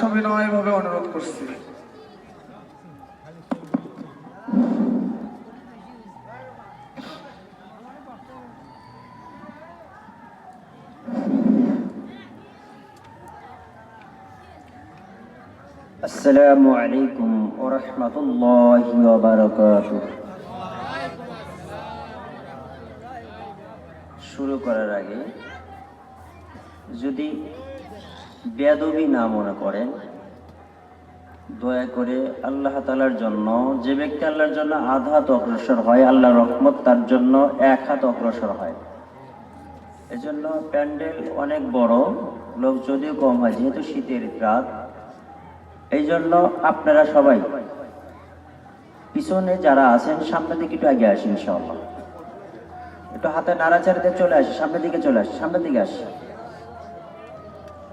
সবিনয়ভাবে অনুরোধ করছি। আসসালামু আলাইকুম ওয়া রাহমাতুল্লাহি ওয়া বারাকাতুহু। শুরু করার আগে যদি বেয়াদবি না মনে করেন, দয়া করে আল্লাহ তাআলার জন্য, যে ব্যক্তি আল্লাহর জন্য আধা হাত অগ্রসর হয়, আল্লাহর রহমত তার জন্য এক হাত অগ্রসর হয়। এজন্য প্যান্ডেল অনেক বড়, লোক যদিও কম হয়, যেহেতু শীতের রাত, এই জন্য আপনারা সবাই পিছনে যারা আছেন সামনের দিকে একটু আগে আসেন, ইনশাআল্লাহ একটু হাতে নাড়াচাড়াতে চলে আসে, সামনের দিকে চলে আসে, সামনের দিকে আসে,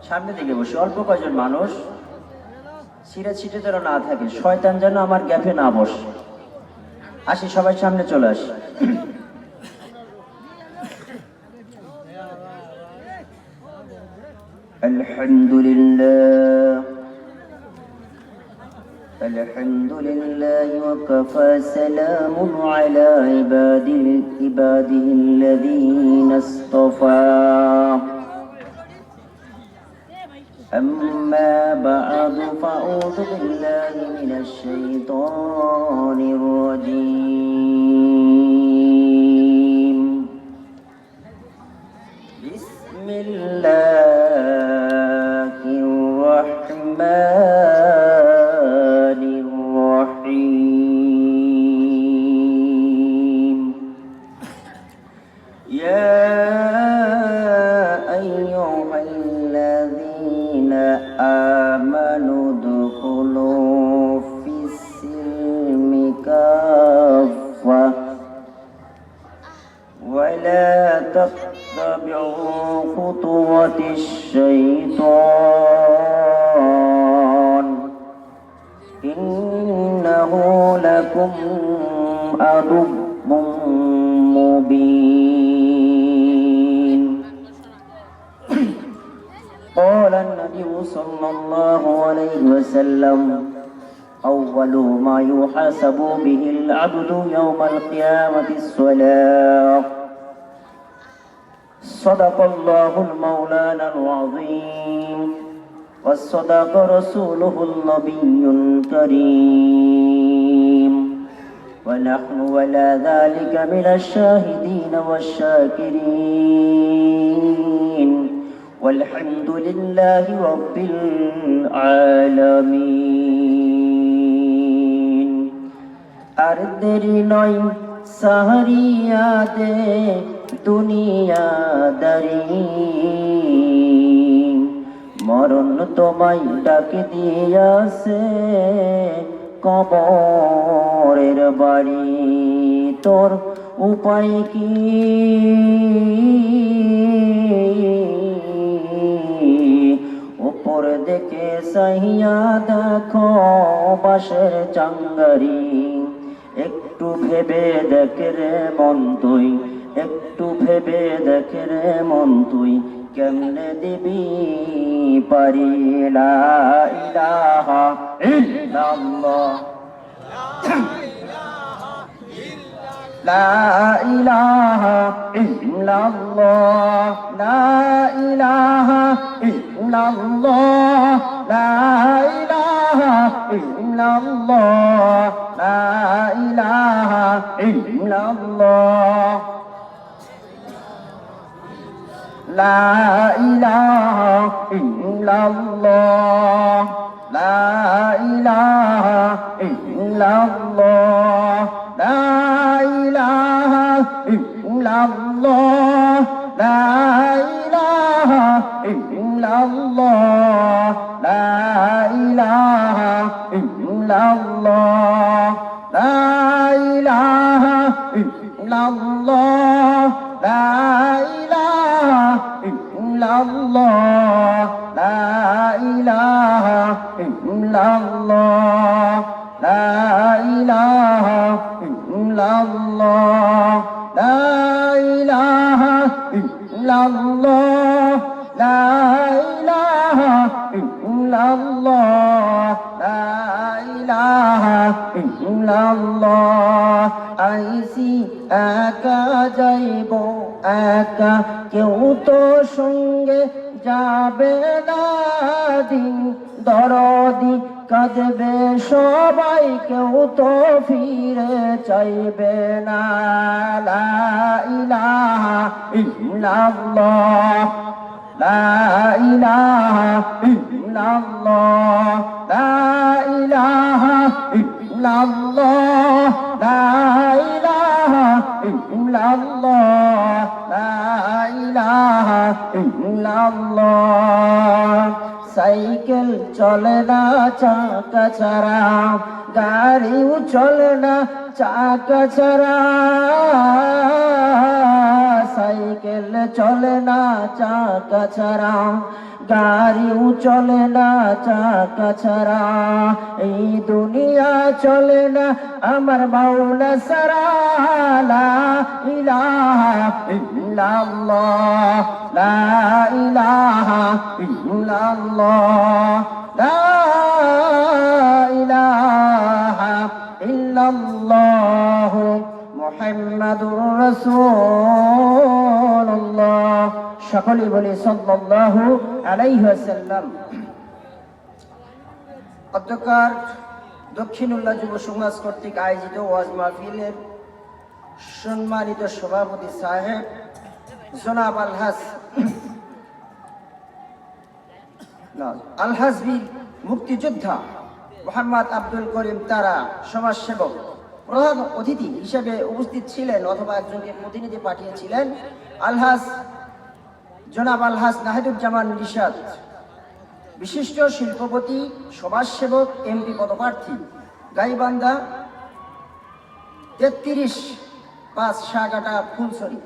সামনের দিকে বসে। অল্প কয়েকজন মানুষ, সিটে সিটে যেন না থাকে, শয়তান যেন আমার গ্যাপে না বসে। আসি, সবাই সামনে চলে আসে। আলহামদুলিল্লাহ الحمد لله وكفى سلام على عباده الذين اصطفى أما بعد فأعوذ بالله من الشيطان الرجيم بسم الله الرحمن ولا تتبعوا خطوات الشيطان إنه لكم عدو مبين. قال النبي صلى الله عليه وسلم أول ما يحاسب به العبد يوم القيامة الصلاة. صدق الله المولانا العظيم وصدق رسوله النبي الكريم ونحن ولا ذلك من الشاهدين والشاكرين والحمد لله رب العالمين. আরদেরি নয় সাহারিয়া দে দুনিয়াদারি, মরণ তোমায় ডাকে দিয়াছে কবরের বাড়ি। তোর উপায় কি উপর দেখে চাহিয়া দেখো বাঁশের চাঙ্গারি। একটু ভেবে দেখে রে মন তুই, একটু ভেবে দেখে রে মন তুই, কেমনে দিবি পারি। লা ইলাহা ইল্লাল্লাহ লা ইলাহা ইল্লাল্লাহ লা ইলাহা ইল্লাল্লাহ লা ইলাহা ইল্লাল্লাহ লা ইলাহা ইল্লাল্লাহ লা ইলাহা ইল্লাল্লাহ লা ইলাহা ইল্লাল্লাহ লা ইলাহা ইল্লাল্লাহ লা ইলাহা ইল্লাল্লাহ লা ইলাহা ইল্লাল্লাহ লা ইলাহা ইল্লাল্লাহ লা ইলাহা ইল্লাল্লাহ লা ইলাহা ইল্লাল্লাহ লা ইলাহা ইল্লাল্লাহ লা ইলাহা ইল্লাল্লাহ লা ইলাহা ইল্লাল্লাহ লা ইলাহা ইল্লাল্লাহ আইসি একা যাইব একা কেউ তো সঙ্গে যাবে না দিন দরদি কাঁদবে সবাই কেউ তো ফিরে চাইবে না লা ইলাহা ইল্লাল্লাহ লা ইলাহা ইল্লাল্লাহ লা ইলাহা ইল্লাল্লাহ লা ইলাহা ইল্লাল্লাহ লা ইলাহা ইল্লাল্লাহ সাইকেল চলে না চাকা ছাড়া গাড়িও চলে না চাকা ছাড়া সাইকেল চলে না চাকা ছাড়া গাড়িও চলে না চাকা ছাড়া এই দুনিয়া চলে না আমার মাওলা ছাড়া লা ইলাহা ইল্লাল্লাহ লা ইলাহা ইল্লাল্লাহ লা ইলাহা ইল্লাল্লাহ মুহাম্মাদুর রাসূলুল্লাহ সকলে বলি সাল্লাল্লাহু আলাইহি ওয়াসাল্লাম। অধ্যকার দক্ষিণুল্লাহ যুব সমাজ কর্তৃক আয়োজিত ওয়াজ মাহফিলের সম্মানিত সভাপতি সাহেব জনাব আলহাসবি মুক্তিযোদ্ধা মোহাম্মদ আব্দুল করিম তারা সমাজসেবক প্রধান অতিথি হিসেবে উপস্থিত ছিলেন অথবা একজনকে প্রতিনিধি পাঠিয়েছিলেন জনাব আলহাস নাহিদুজ্জামান নিশাদ, বিশিষ্ট শিল্পপতি, সমাজসেবক, এমপি পদপ্রার্থী, গাইবান্ধা 33-5 সাগাটা ফুলছড়ি।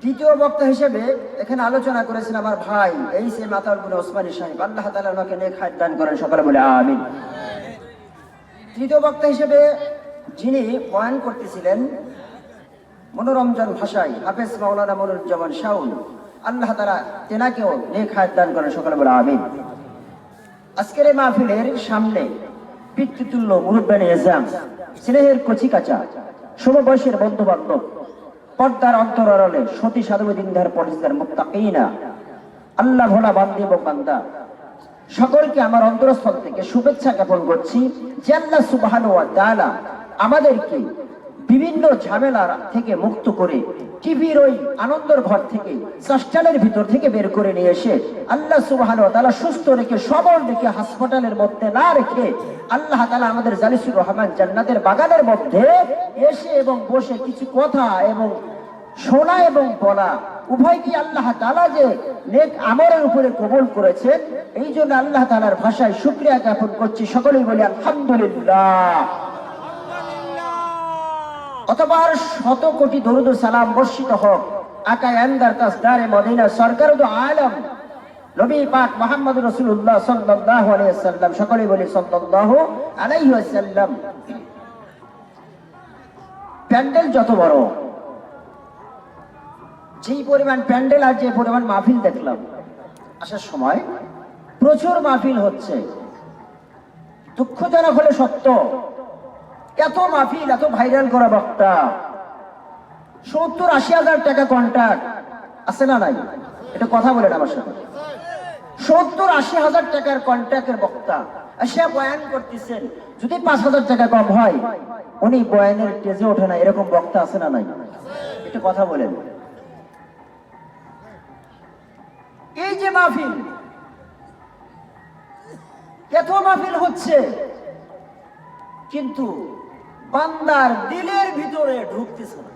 দ্বিতীয় বক্তা হিসেবে এখানে আলোচনা করেছেন আমার ভাই এইচ.এ. মাতাউল বিন ওসমানী সাহেব, আল্লাহ তাআলা ওনাকে নেক হায়াত দান করেন, সকলে বলে আমিন। তৃতীয় বক্তা হিসেবে যিনি বয়ান করতেছিলেন মনোরঞ্জন ভাষায় হাফেজ মাওলানা মনিরুজ্জামান শাওন, আল্লাহ তাআলা তেনাকেও নেক হায়াত দান করেন, সকলে বলে আমিন। আজকের এই মাহফিলের সামনে পিতৃতুল্য মুরব্বানি এজাম, স্নেহের কচিকাচা, সমবয়সের বন্ধু বান্ধব, পর্দার অন্তরালে সতী সাধু দিনদার পরিষ্কার মুত্তাকিনা, আল্লাহ ভোলা বান্দি এবং বান্দা, সকলকে আমার অন্তরস্থল থেকে শুভেচ্ছা জ্ঞাপন করছি যে আল্লাহ সুবহানাহু ওয়া তাআলা আমাদেরকে বিভিন্ন ঝামেলা থেকে মুক্ত করে টিভির ওই আনন্দের ঘর থেকে সাস্টালের ভিতর থেকে বের করে নিয়ে এসে আল্লাহ সুবহানাহু ওয়া তাআলা সুস্থ রেখে সবল রেখে হাসপাতালের মধ্যে না রেখে আল্লাহ তাআলা আমাদের জালিসুর রহমান জান্নাতের বাগানের মধ্যে এসে এবং বসে কিছু কথা এবং শোনা এবং বলা উভয় কি আল্লাহ তাআলা যে নেক আমলের উপরে কবুল করেছেন, এই জন্য আল্লাহ তাআলার ভাষায় শুকরিয়া জ্ঞাপন করছি, সকলেই বলি আলহামদুলিল্লাহ। অতঃপর শত কোটি দরুদ ও সালাম বর্ষিত হোক আকায়ে আন্দার তাজদারে মদিনা সরকার দু আলম নবী পাক মুহাম্মদ রাসূলুল্লাহ সাল্লাল্লাহু আলাইহি ওয়াসাল্লাম, সকলেই বলি সাল্লাল্লাহু আলাইহি ওয়াসাল্লাম। প্যান্ডেল যত বড়, যেই পরিমাণ প্যান্ডেল আর যে পরিমাণ মাহফিল দেখলাম আসার সময়, প্রচুর মাহফিল হচ্ছে। দুঃখজনক হলে সত্য, এত মাহফিল, এত ভাইরাল করা বক্তা, 70-80 হাজার টাকা কন্ট্রাক্ট আছে না নাই? এটা কথা বলেন আমার সাথে। 70-80 হাজার টাকার কন্ট্রাক্টের বক্তা সে বয়ান করতেছেন, যদি 5,000 টাকা কম হয় উনি বয়ানের স্টেজে ওঠে না, এরকম বক্তা আছে না নাই? এটা কথা বলেন। এই যে মাহফিল, এত মাহফিল হচ্ছে, কিন্তু বান্দার দিলের ভিতরে ঢুকতেছে না।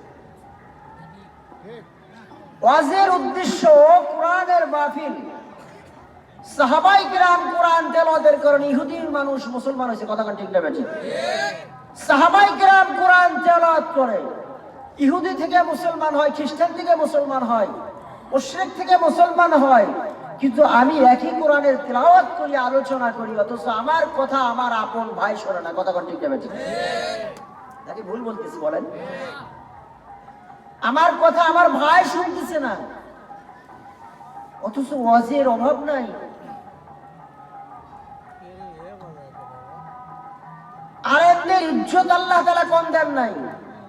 ওয়াজের উদ্দেশ্য কোরআনের মাহফিল, সাহাবায়ে কিরাম কোরআন তেলাওয়াতের কারণে ইহুদি মানুষ মুসলমান হয়েছে, কথা ঠিক না বেঠিক? সাহাবায়ে কিরাম কোরআন তেলাওয়াত করে, ইহুদি থেকে মুসলমান হয়, খ্রিস্টান থেকে মুসলমান হয়, মুশরিক থেকে মুসলমান হয়। কিন্তু আমি একই কোরআনের তেলাওয়াত করি, আলোচনা করি, অথচ আমার কথা আমার আপন ভাই শোনে না, কথা ঠিক না বেঠিক? নাকি ভুল বলতেছি বলেন? আমার কথা আমার ভাই শুনতেছে না, অথচ ওয়াজের অভাব নাই, কোরআনের ইজ্জত আল্লাহ তাআলা কম দেন নাই,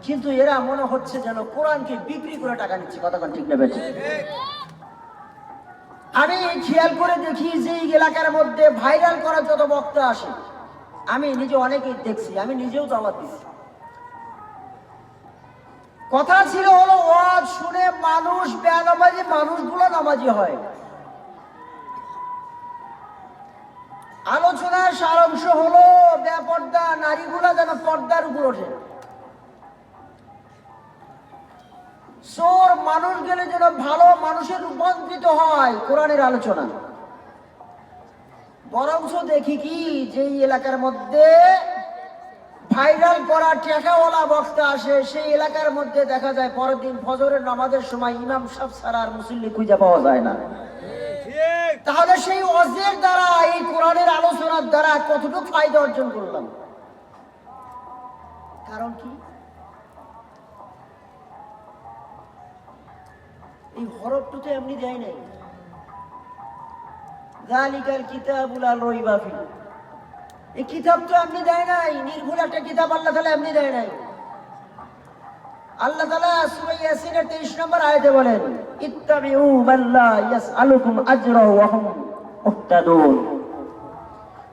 কিন্তু এরা মনে হচ্ছে যেন কোরআনকে বিক্রি করে টাকা নিচ্ছে। কতক্ষণ ঠিক নেবে? আমি খেয়াল করে দেখি যে এই এলাকার মধ্যে ভাইরাল করা যত বক্তা আসে, আমি নিজে অনেকেই দেখছি, আমি নিজেও দাওয়াত দিচ্ছি। কথা ছিল হলো ওয়াজ শুনে মানুষ বেনামাজি মানুষগুলো নামাজি হয়। আলোচনার সারাংশ হলো বেপর্দা নারীগুলা যেন পর্দার উপর ওঠে, চোর মানুষ গেলে যেন ভালো মানুষের রূপান্তরিত হয় কোরআনের আলোচনা। বরঞ্চ দেখি কি যে এলাকার মধ্যে ভাইরাল করা টেকাওয়ালা বক্তা আসে, সেই এলাকার মধ্যে দেখা যায় পরের দিন ফজরের নামাজের সময় ইমাম সাহেব ছাড়া আর মুসল্লি খুঁজে পাওয়া যায় না। তাহলে সেই ওয়াজের দ্বারা, এই কোরআনের আলোচনার দ্বারা কতটুকু ফায়দা অর্জন করলাম? কারণ কি? এই হরফটা তো এমনি দেয় নাই। যালিকাল কিতাবুল লা রাইবা ফিহি, এই কিতাব তো এমনি দেয় নাই। নির্ভুল একটা কিতাব আল্লাহ তাআলা এমনি দেয় নাই। আল্লাহ তাআলা সূরা ইয়াসিনের 23 নম্বর আয়াতে বলেন, ইত্তাবিউ মান লা ইয়াসআলুকুম আজরাহু ওয়া হুম মুহতাদুন।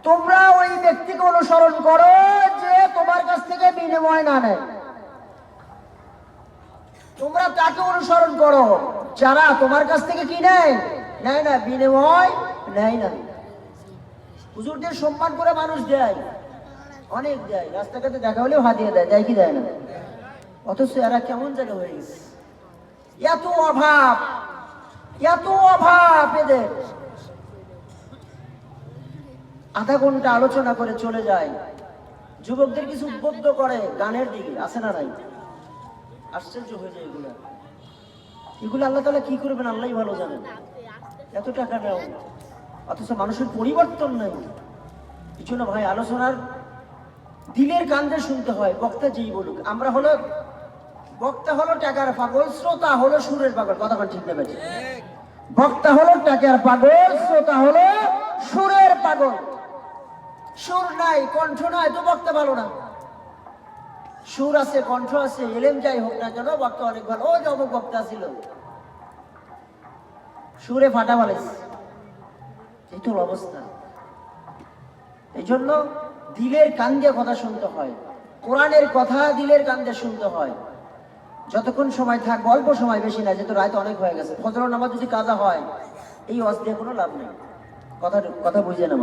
তোমরা ওই ব্যক্তিকে অনুসরণ করো যে তোমার কাছ থেকে বিনিময় না নেয়। তোমরা তাকে অনুসরণ করো যারা তোমার কাছ থেকে কি নেয় না, বিনিময় নেয় না। হুজুরদের সম্মান করে মানুষ দেয়, অনেক দেয়, রাস্তাঘাটে দেখা হলেও হাতিয়ে দেয়, দেয় কি দেয় না? অথচ এরা কেমন যেন হয়ে গেছে, এত অভাব, এত অভাব এদের। আধা ঘন্টা আলোচনা করে চলে যায়, যুবকদের কিছু উদ্বুদ্ধ করে গানের দিকে, আছে না নাই? আশ্চর্য হয়ে যায় এগুলো। এগুলো আল্লাহ তাআলা কি করবেন আল্লাহই ভালো জানেন। এত টাকা নেও, অথচ মানুষের পরিবর্তন নাই। কিছু না ভাই, আলোচনার দিলের কান্দে শুনতে হয়, বক্তা যেই বলুক। আমরা হলো বক্তা হলো টাকার পাগল, শ্রোতা হলো সুরের পাগল। কতক্ষণ ঠিক নেবে? বক্তা হলো টাকার পাগল, শ্রোতা হলো সুরের পাগল। সুর নাই, কণ্ঠ নাই তো বক্তা ভালো না। সুর আছে, কণ্ঠ আছে, এলেম যাই হোক না কেন, বক্তা অনেক ভালো। ও যুবক বক্তা ছিল, সুরে ফাটা বলেছে, এই তো অবস্থা। এই জন্য দিলের কান দিয়ে কথা শুনতে হয়, কোরআনের কথা দিলের কান দিয়ে শুনতে হয়। যতক্ষণ সময় থাকবে, অল্প সময়, বেশি না, যেহেতু রাত অনেক হয়ে গেছে। ফজরের নামাজ যদি কাজা হয়, এই ওয়াজ দিয়ে কোনো লাভ নেই। কথা বুঝে না?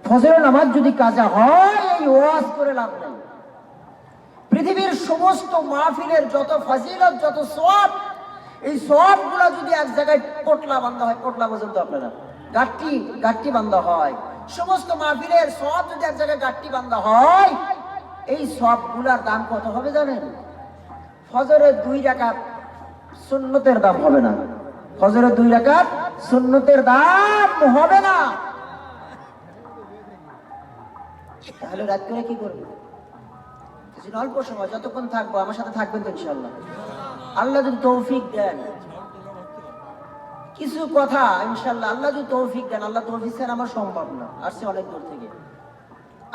ফজরের নামাজ যদি কাজা হয়, এই ওয়াজ করে লাভ নেই। পৃথিবীর সমস্ত মাহফিলের যত ফাজিলত, যত সওয়াব, এই সওয়াবগুলো যদি এক জায়গায় পোটলা বান্ধা হয়, পোটলা পর্যন্ত আপনারা গাট্টি বান্ধা হয়, সমস্ত মাহফিলের সওয়াব যদি এক জায়গায় গাট্টি বান্ধা হয়, এই সওয়াবগুলোর দাম কত হবে জানেন? ফজরের 2 রাকাত সুন্নতের দাম হবে না। ফজরের 2 রাকাত সুন্নতের দাম হবে না। তাহলে রাত করে কি করবে? অল্প সময় যতক্ষণ থাকবো, আমার সাথে থাকবেন তো ইনশাআল্লাহ। আল্লাহ যদি তৌফিক দেন, কিছু কথা ইনশাআল্লাহ আল্লাহ যদি তৌফিক দেন, আল্লাহ তৌফিক ছাড়া আমার সম্ভব না, আসছে অনেক দূর থেকে।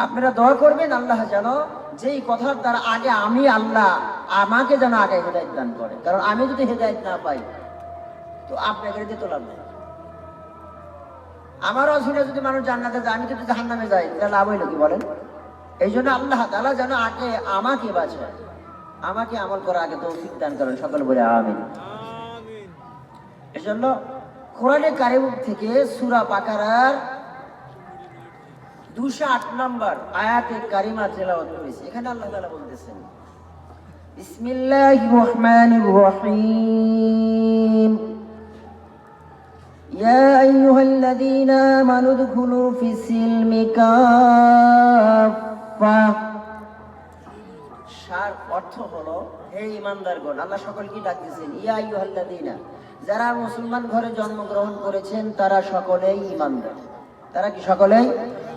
আপনারা দোয়া করবেন আল্লাহ যেন যেই কথার দ্বারা আগে আমি, আল্লাহ আমাকে যেন আগে হেদায়েত দান করে। কারণ আমি যদি হেদায়েত না পাই তো আপনাকে দিতে লাভ নেই। আমার অসুবিধা যদি মানুষ জান্নাতে যায়, আমি যদি জাহান্নামে যাই, তাহলে লাভ হইল কি বলেন? এই জন্য আল্লাহ তাআলা যেন আগে আমাকে বাঁচায়, আমাকে আমল করা আগে তৌফিক দান করেন, সকল বলে আমিন। এই জন্য কোরআনে কারিম থেকে সূরা বাকারার 208 নম্বর আয়াতে কারিমা তেলাওয়াত করেছি। এখানে আল্লাহ তাআলা বলতেছেন, বিসমিল্লাহির রহমানির রহিম, ইয়া আইয়ুহাল্লাযীনা আমানু দুখুলু ফিস-সিলমি কাফা। সার অর্থ হলো, হে ঈমানদারগণ, আল্লাহ সকলকে ডাকতেছেন, ইয়া আইয়ুহাল্লাযীনা, যারা মুসলমান ঘরে জন্মগ্রহণ করেছেন তারা সকলেই ঈমানদার। তারা কি সকলেই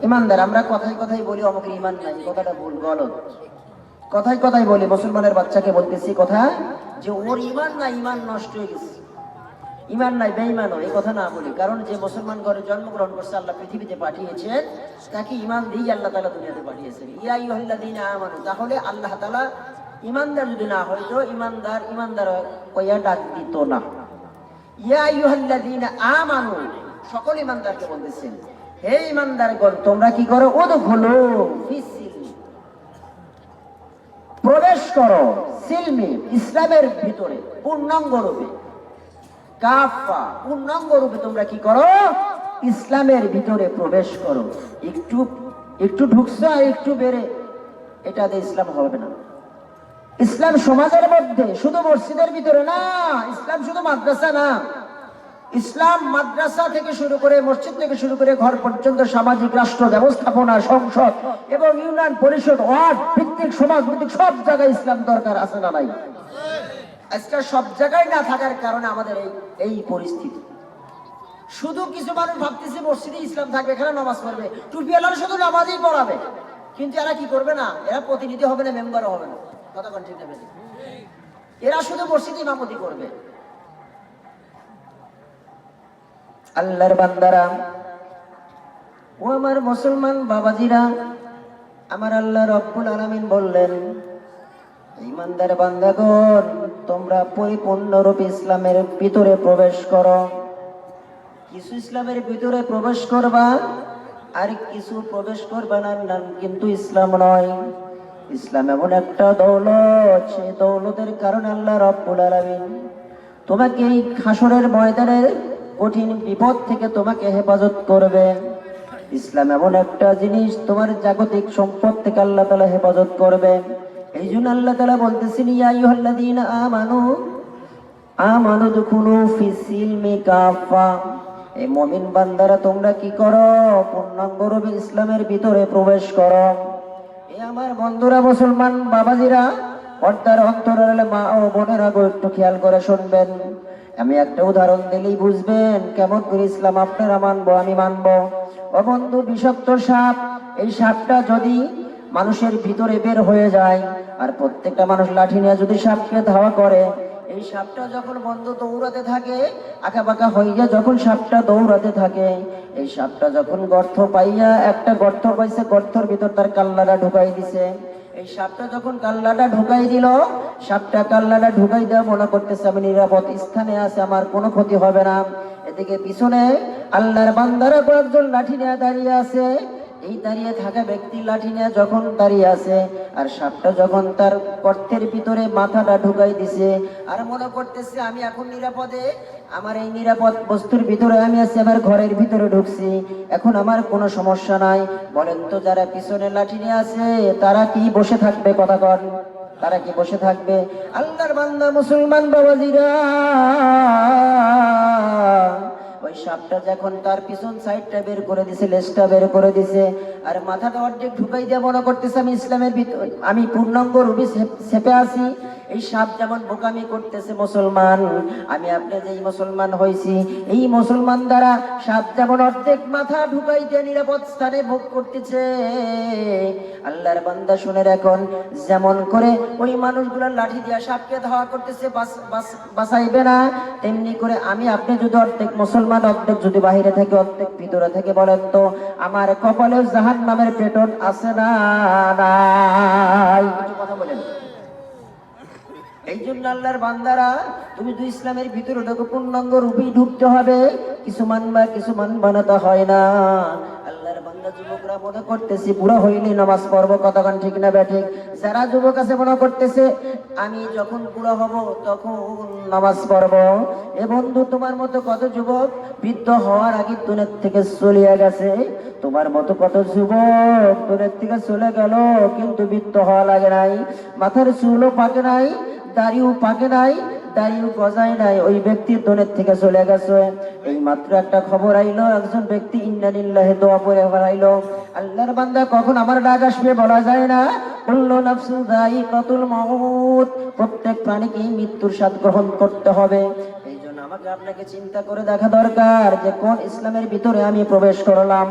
ঈমানদার? আমরা কথায় কথায় বলি অমুকের ঈমান নাই, কথাটা ভুল, গলত। কথায় কথায় বলি, মুসলমানের বাচ্চাকে বলতেছি কথা যে ওর ঈমান না, ঈমান নষ্ট হয়ে গেছে। ইমান নাই বেঈমানও, এই কথা না বলি। কারণ যে মুসলমান ঘরে জন্মগ্রহণ করছে, আল্লাহ পৃথিবীতে পাঠিয়েছেন, তাকে ইমান দিয়ে আল্লাহ তাআলা দুনিয়াতে পাঠিয়েছেন। ইয়া আইয়ুহাল্লাযীনা আমানু, তাহলে আল্লাহ তাআলা ইমানদার যদি না হইতো, ইমানদার কইয়া ডাক দিত না। ইয়া আইয়ুহাল্লাযীনা আমানু, সকল ইমানদারকে বলতেছেন, হে ইমানদারগণ তোমরা কি করো, উদখুলু ফিস-সিলমি, প্রবেশ করো, সিলমি ইসলামের ভিতরে পূর্ণাঙ্গ রূপে, কাফা পূর্ণাঙ্গ রূপে তোমরা কি করো, ইসলামের ভিতরে প্রবেশ করো। একটু একটু ঢুকছো আর একটু বেড়ে, এটাতে ইসলাম হবে না। ইসলাম সমাজের মধ্যে, শুধু মসজিদের ভিতরে না। ইসলাম শুধু মাদ্রাসা না। ইসলাম মাদ্রাসা থেকে শুরু করে, মসজিদ থেকে শুরু করে ঘর পর্যন্ত সামাজিক রাষ্ট্র ব্যবস্থাপনা, সংসদ এবং ইউনিয়ন পরিষদ, ওয়ার্ড ভিত্তিক, সমাজ ভিত্তিক সব জায়গায় ইসলাম দরকার আছে না নাই? আজকে সব জায়গায় না থাকার কারণে আমাদের এই পরিস্থিতি। শুধু কিছু মানুষ ভাবতেছে মসজিদে ইসলাম থাকবে, এখানে নামাজ পড়বে, টুপিওয়ালারা শুধু নামাজই পড়াবে, কিন্তু এরা কি করবে না, এরা প্রতিনিধি হবে না, মেম্বারও হবে না। কথা কোন ঠিক নেবে, এরা শুধু মসজিদে ইমামতি করবে। আল্লাহর বান্দারা ও আমার মুসলমান বাবাজিরা, আমার আল্লাহ রব্বুল আলামিন বললেন, ইমানদার বান্দাগণ তোমরা পরিপূর্ণরূপে ইসলামের ভিতরে প্রবেশ করো। কিছু ইসলামের ভিতরে প্রবেশ করবা, আর কিছু প্রবেশ করবা না, নাম কিন্তু ইসলাম নয়। ইসলাম এমন একটা দৌলত, সেই দৌলতের কারণে আল্লাহ রব্বুল আলামিন তোমাকে এই হাসরের ময়দানের কঠিন বিপদ থেকে তোমাকে হেফাজত করবে। ইসলাম এমন একটা জিনিস, তোমার জাগতিক সম্পদ থেকে আল্লাহ তাআলা হেফাজত করবে। এই জন্য আল্লাহ তাআলা বলতেছেন, ইয়া আইয়ুহাল্লাযীনা আমানু দুখুলু ফিস-সিলমি কাফা, এই মুমিন বান্দারা তোমরা কি করো, পূর্ণাঙ্গ রূপে ইসলামের ভিতরে প্রবেশ করো। এই আমার বন্ধুরা, মুসলমান বাবাজিরা, পর্দার অন্তরালে মা ও বোনেরা গো, একটু খেয়াল করে শুনবেন। আমি একটা উদাহরণ দিলেই বুঝবেন কেমন করে ইসলাম আপনারা মানবো, আমি মানবো। ও বন্ধু, বিষাক্ত সাপ, এই সাপটা যদি মানুষের ভিতরে বের হয়ে যায়, আর প্রত্যেকটা মানুষ লাঠি নিয়ে যদি সাপকে ধাওয়া করে, এই সাপটা যখন বন্ধু দৌড়াতে থাকে, আঁকা বাঁকা হইয়া যখন সাপটা দৌড়াতে থাকে, এই সাপটা যখন গর্ত পাইয়া, একটা গর্ত পাইছে, গর্তের ভিতর তার কাল্লাটা ঢুকাই দিছে। এই সাপটা যখন কাল্লাটা ঢুকাই দিল, সাপটা কাল্লাটা ঢুকাই দেওয়া মনে করতেছে আমি নিরাপদ স্থানে আছে, আমার কোনো ক্ষতি হবে না। এদিকে পিছনে আল্লাহর বান্দারা কয়েকজন লাঠি নিয়ে দাঁড়িয়ে আছে। এই দাঁড়িয়ে থাকা ব্যক্তি লাঠি নিয়ে যখন দাঁড়িয়ে আছে, আর সাপটা যখন তার গর্তের ভিতরে মাথাটা ঢুকাই দিছে, আর মনে করতেছে আমি এখন নিরাপদে, আমার এই নিরাপদ বস্তুর ভিতরে আমি আছি, আমার ঘরের ভিতরে ঢুকছি, এখন আমার কোনো সমস্যা নাই। বলেন তো, যারা পিছনে লাঠি নিয়ে আছে তারা কি বসে থাকবে? কথা কন, তারা কি বসে থাকবে? আল্লাহর বান্দা মুসলমান বাবাজিরা, ওই সাপটা যখন তার পিছন সাইডটা বের করে দিছে, লেজটা বের করে দিছে, আর মাথাটা অর্ধেক ঢুকাই দিয়ে মনে করতেছে আমি ইসলামের ভিতরে, আমি পূর্ণাঙ্গ রূপে চেপে আছি। এই সাপ যেমন বোকামি করতেছে মুসলমান, আমি আপনি যেই মুসলমান হয়েছি, এই মুসলমান দ্বারা সাপ যেমন অর্ধেক মাথা ঢুকাই দিয়ে নিরাপদ স্থানে ভোগ করতেছে, আল্লাহর বান্দা শুনে রাখুন, যেমন করে ওই মানুষগুলো লাঠি দিয়ে সাপকে ধাওয়া করতেছে, বাঁচাইবে না, তেমনি করে আমি আপনি যদি অর্ধেক মুসলমান, অর্ধেক যদি বাহিরে থাকে, অর্ধেক ভিতরে থাকে, বলেন তো আমার কপালেও জাহান্নামের পেটন আছে না নাই? কথা বলেন। এই জন্য আল্লাহর বান্দারা, তুমি তো ইসলামের ভিতরে ঢোকো, পূর্ণাঙ্গ রূপেই ঢুকতে হবে, কিছু মানবা কিছু মানবা না তা হয় না। আল্লাহর বান্দা যুবকরা মনে করতেছে বুড়া হইলে নামাজ পড়বো, কতক্ষণ ঠিক না ব্যাঠিক? যারা যুবক আছে মনে করতেছে আমি যখন বুড়া হব তখন নামাজ পড়বো। এ বন্ধু, তোমার মতো কত যুবক বৃদ্ধ হওয়ার আগে দুনিয়া থেকে চলিয়া গেছে, তোমার মতো কত যুবক দুনিয়া থেকে চলে গেল, কিন্তু বৃদ্ধ হওয়া লাগে নাই, মাথার চুলও পাকে নাই, দাড়িও পাকে নাই, দাড়িও গজায় নাই, ওই ব্যক্তি দুনিয়া থেকে চলে গেছে। এই মাত্র একটা খবর আইলো, একজন ব্যক্তি ইন্না লিল্লাহি দোয়া পড়ে হারাইলো। আল্লাহর বান্দা, কখন আমার ডাক আসবে বলা যায় না। কুল্লু নাফসিন যায়িকাতুল মাউত, প্রত্যেক প্রাণীকে মৃত্যুর স্বাদ গ্রহণ করতে হবে। এই জন্য আমাকে আপনাকে চিন্তা করে দেখা দরকার যে কোন ইসলামের ভিতরে আমি প্রবেশ করলাম।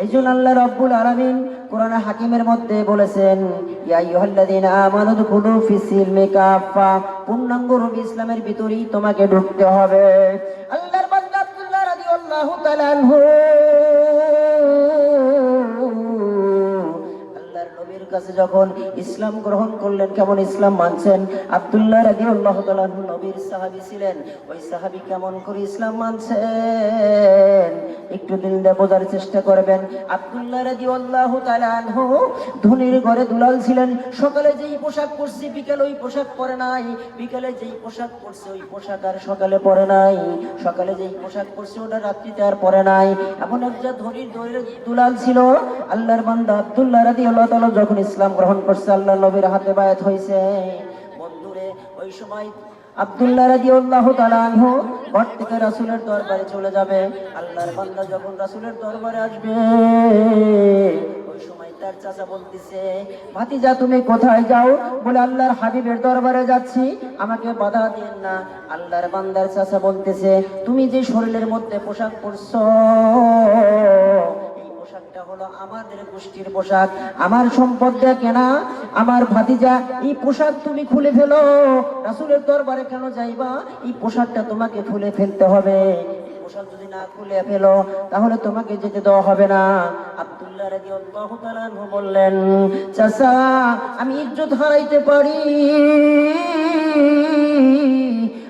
এই জন্য আল্লাহ রাব্বুল আলামিন কোরআন হাকিমের মধ্যে বলেছেন, ইয়া আইয়ুহাল্লাযীনা আমানু দুখুলু ফিস-সিলমি কাফা, পূর্ণাঙ্গরূপে ইসলামের ভিতরেই তোমাকে ঢুকতে হবে। আল্লাহর বান্দা আব্দুল্লাহ রাদিয়াল্লাহু তাআলা আনহু আল্লাহর নবীর কাছে যখন ইসলাম গ্রহণ করলেন, কেমন ইসলাম মানছেন? আব্দুল্লাহ রাদিয়াল্লাহু তাআলা আনহু নবীর সাহাবী ছিলেন। ওই সাহাবী কেমন করে ইসলাম মানছেন একটু দিল দিয়ে বোঝার চেষ্টা করবেন। আব্দুল্লাহ রাদিয়াল্লাহু তাআলা আনহু ধনীর ঘরে দুলাল ছিলেন। সকালে যেই পোশাক পরছে বিকালে ওই পোশাক পরে নাই, বিকালে যেই পোশাক পরছে ওই পোশাক আর সকালে পরে নাই, সকালে যেই পোশাক পরছে ওটা রাত্রিতে আর পরে নাই। এমন একটা ধনীর দুলাল ছিল। আল্লাহর বান্দা আব্দুল্লাহ রাদিয়াল্লাহু তাআলা যখন ইসলাম গ্রহণ করছে, আল্লাহর নবীর হাতে বায়াত হয়েছে। বন্ধুরে, ওই সময় আব্দুল্লাহ রাদিয়াল্লাহু তাআলা আনহু ঘর থেকে রাসূলের দরবারে চলে যাবে। আল্লাহর বান্দা যখন রাসূলের দরবারে আসবে, ওই সময় তার চাচা বলতেছে, ভাতিজা তুমি কোথায় যাও? বলে আল্লাহর হাবিবের দরবারে যাচ্ছি, আমাকে বাধা দিন না। আল্লাহর বান্দার চাচা বলতেছে, তুমি যে শরীরের মধ্যে পোশাক পরছো, পোশাকটা হলো আমাদের গোষ্ঠীর পোশাক, আমার সম্পদ দিয়ে কেনা। আমার ভাতিজা, এই পোশাক তুমি খুলে ফেলো। রাসূলের দরবারে কেন যাইবা? এই পোশাকটা তোমাকে খুলে ফেলতে হবে। পোশাক যদি না খুলে ফেলো তাহলে তোমাকে যেতে দেওয়া হবে না। আব্দুল্লাহ রাদিয়াল্লাহু তাআলা আনহু বললেন, চাচা আমি ইজ্জত হারাইতে পারি,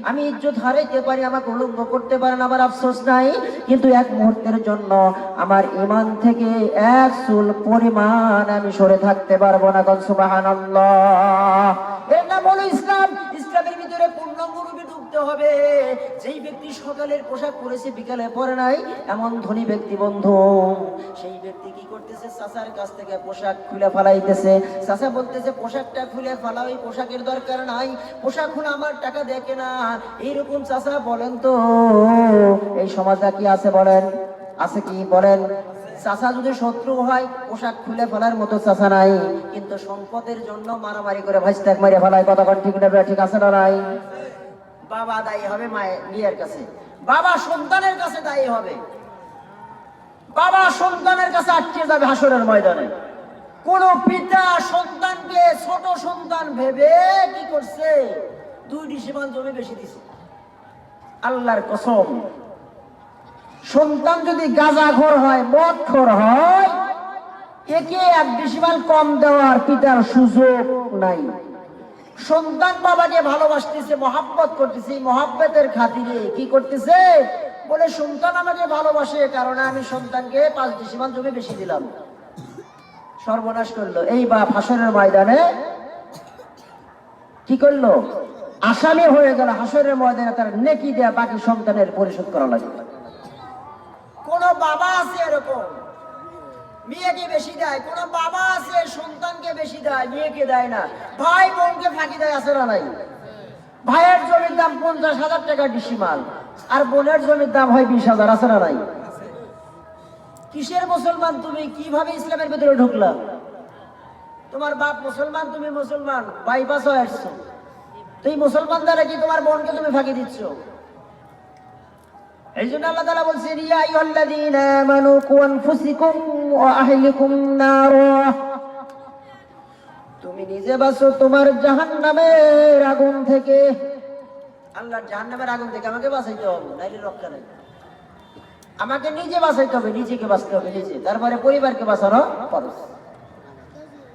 আমি ইজ্জত হারাইতে পারি, আমাকে উলঙ্গ করতে পারেন, আমার আফসোস নাই, কিন্তু এক মুহূর্তের জন্য আমার ঈমান থেকে এক চুল পরিমাণ আমি সরে থাকতে পারবো না। সুবহানাল্লাহ। এর নাম হলো ইসলাম। ইসলামের ভিতরে পূর্ণাঙ্গ রূপে ঢুকতে হবে। যেই ব্যক্তি সকালের পোশাক পরেছে বিকালে পরে নাই, এমন ধনী ব্যক্তি বন্ধু, সেই ব্যক্তি কি করতেছে? চাচার কাছ থেকে পোশাক খুলে ফেলাইতেছে। চাচা বলতেছে, পোশাকটা খুলে ফেলাও, এই পোশাকের দরকার নাই, পোশাক খুলে আমার টাকা দেখে না। এইরকম চাচা বলেন তো এই সমাজে কি আছে? বলেন, আছে কি? বলেন। চাচা যদি শত্রু হয়, পোশাক খুলে ফেলার মতো চাচা নাই, কিন্তু সম্পদের জন্য মারামারি করে ভাইস্তাক মারিয়ে ফেলায়। কতক্ষণ ঠিক না? ঠিক আছে না? নাই। বাবা দায়ী হবে মেয়ের কাছে, বাবা সন্তানের কাছে দায়ী হবে, বাবা সন্তানের কাছে আটকে যাবে হাসরের ময়দানে। কোন পিতা সন্তানকে ছোট সন্তান ভেবে কি করছে? 2 ডিসিমাল জমি বেশি দিছে। আল্লাহর কসম, সন্তান যদি গাঁজাখোর হয়, মদখোর হয়, একে 1 ডিসিমাল কম দেওয়ার পিতার সুযোগ নাই। সন্তান বাবাকে ভালোবাসতেছে, মহাব্বত করতেছে, এই মহাব্বতের খাতিরে কি করতেছে? বলে সন্তান আমাকে ভালোবাসে কারণে আমি সন্তানকে 5 ডিসিমাল জমি বেশি দিলাম। সর্বনাশ করলো। এই বাপ হাসরের ময়দানে কি করলো? আসামি হয়ে গেল। হাসরের ময়দানে তার নেকি দেয়া বাকি সন্তানের পরিশোধ করা লাগবে। কোন বাবা আছে এরকম মেয়েকে বেশি দেয়? কোন বাবা আছে সন্তানকে বেশি দেয়, মেয়েকে দেয় না? ভাই বোনকে ফাঁকি দেয়, আছে না নাই? ভাইয়ের জমির দাম 50,000 টাকা ডিসিমাল, আর বোনের জমির দাম হয় 20,000, আছে না নাই? কিসের মুসলমান তুমি? কিভাবে ইসলামের ভিতরে ঢুকলা? তোমার বাপ মুসলমান, তুমি মুসলমান, বাইপাস হয়ে আসছো, তুই মুসলমান দ্বারা কি তোমার বোনকে তুমি ফাঁকি দিচ্ছ? এই জন্য আল্লাহ তাআলা বলছেন, ইয়া আইয়ুহাল্লাযীনা আমানু কু আনফুসাকুম ওয়া আহলিকুম নারা, তুমি নিজে বাঁচো তোমার জাহান্নামের আগুন থেকে। আল্লাহ জাহান্নামের আগুন থেকে আমাকে বাঁচাইতে হবে, নাইলে রক্ষা নাই। আমাকে নিজে বাঁচাইতে হবে, নিজেকে বাঁচতে হবে নিজে, তারপরে পরিবারকে বাঁচানো ফরজ।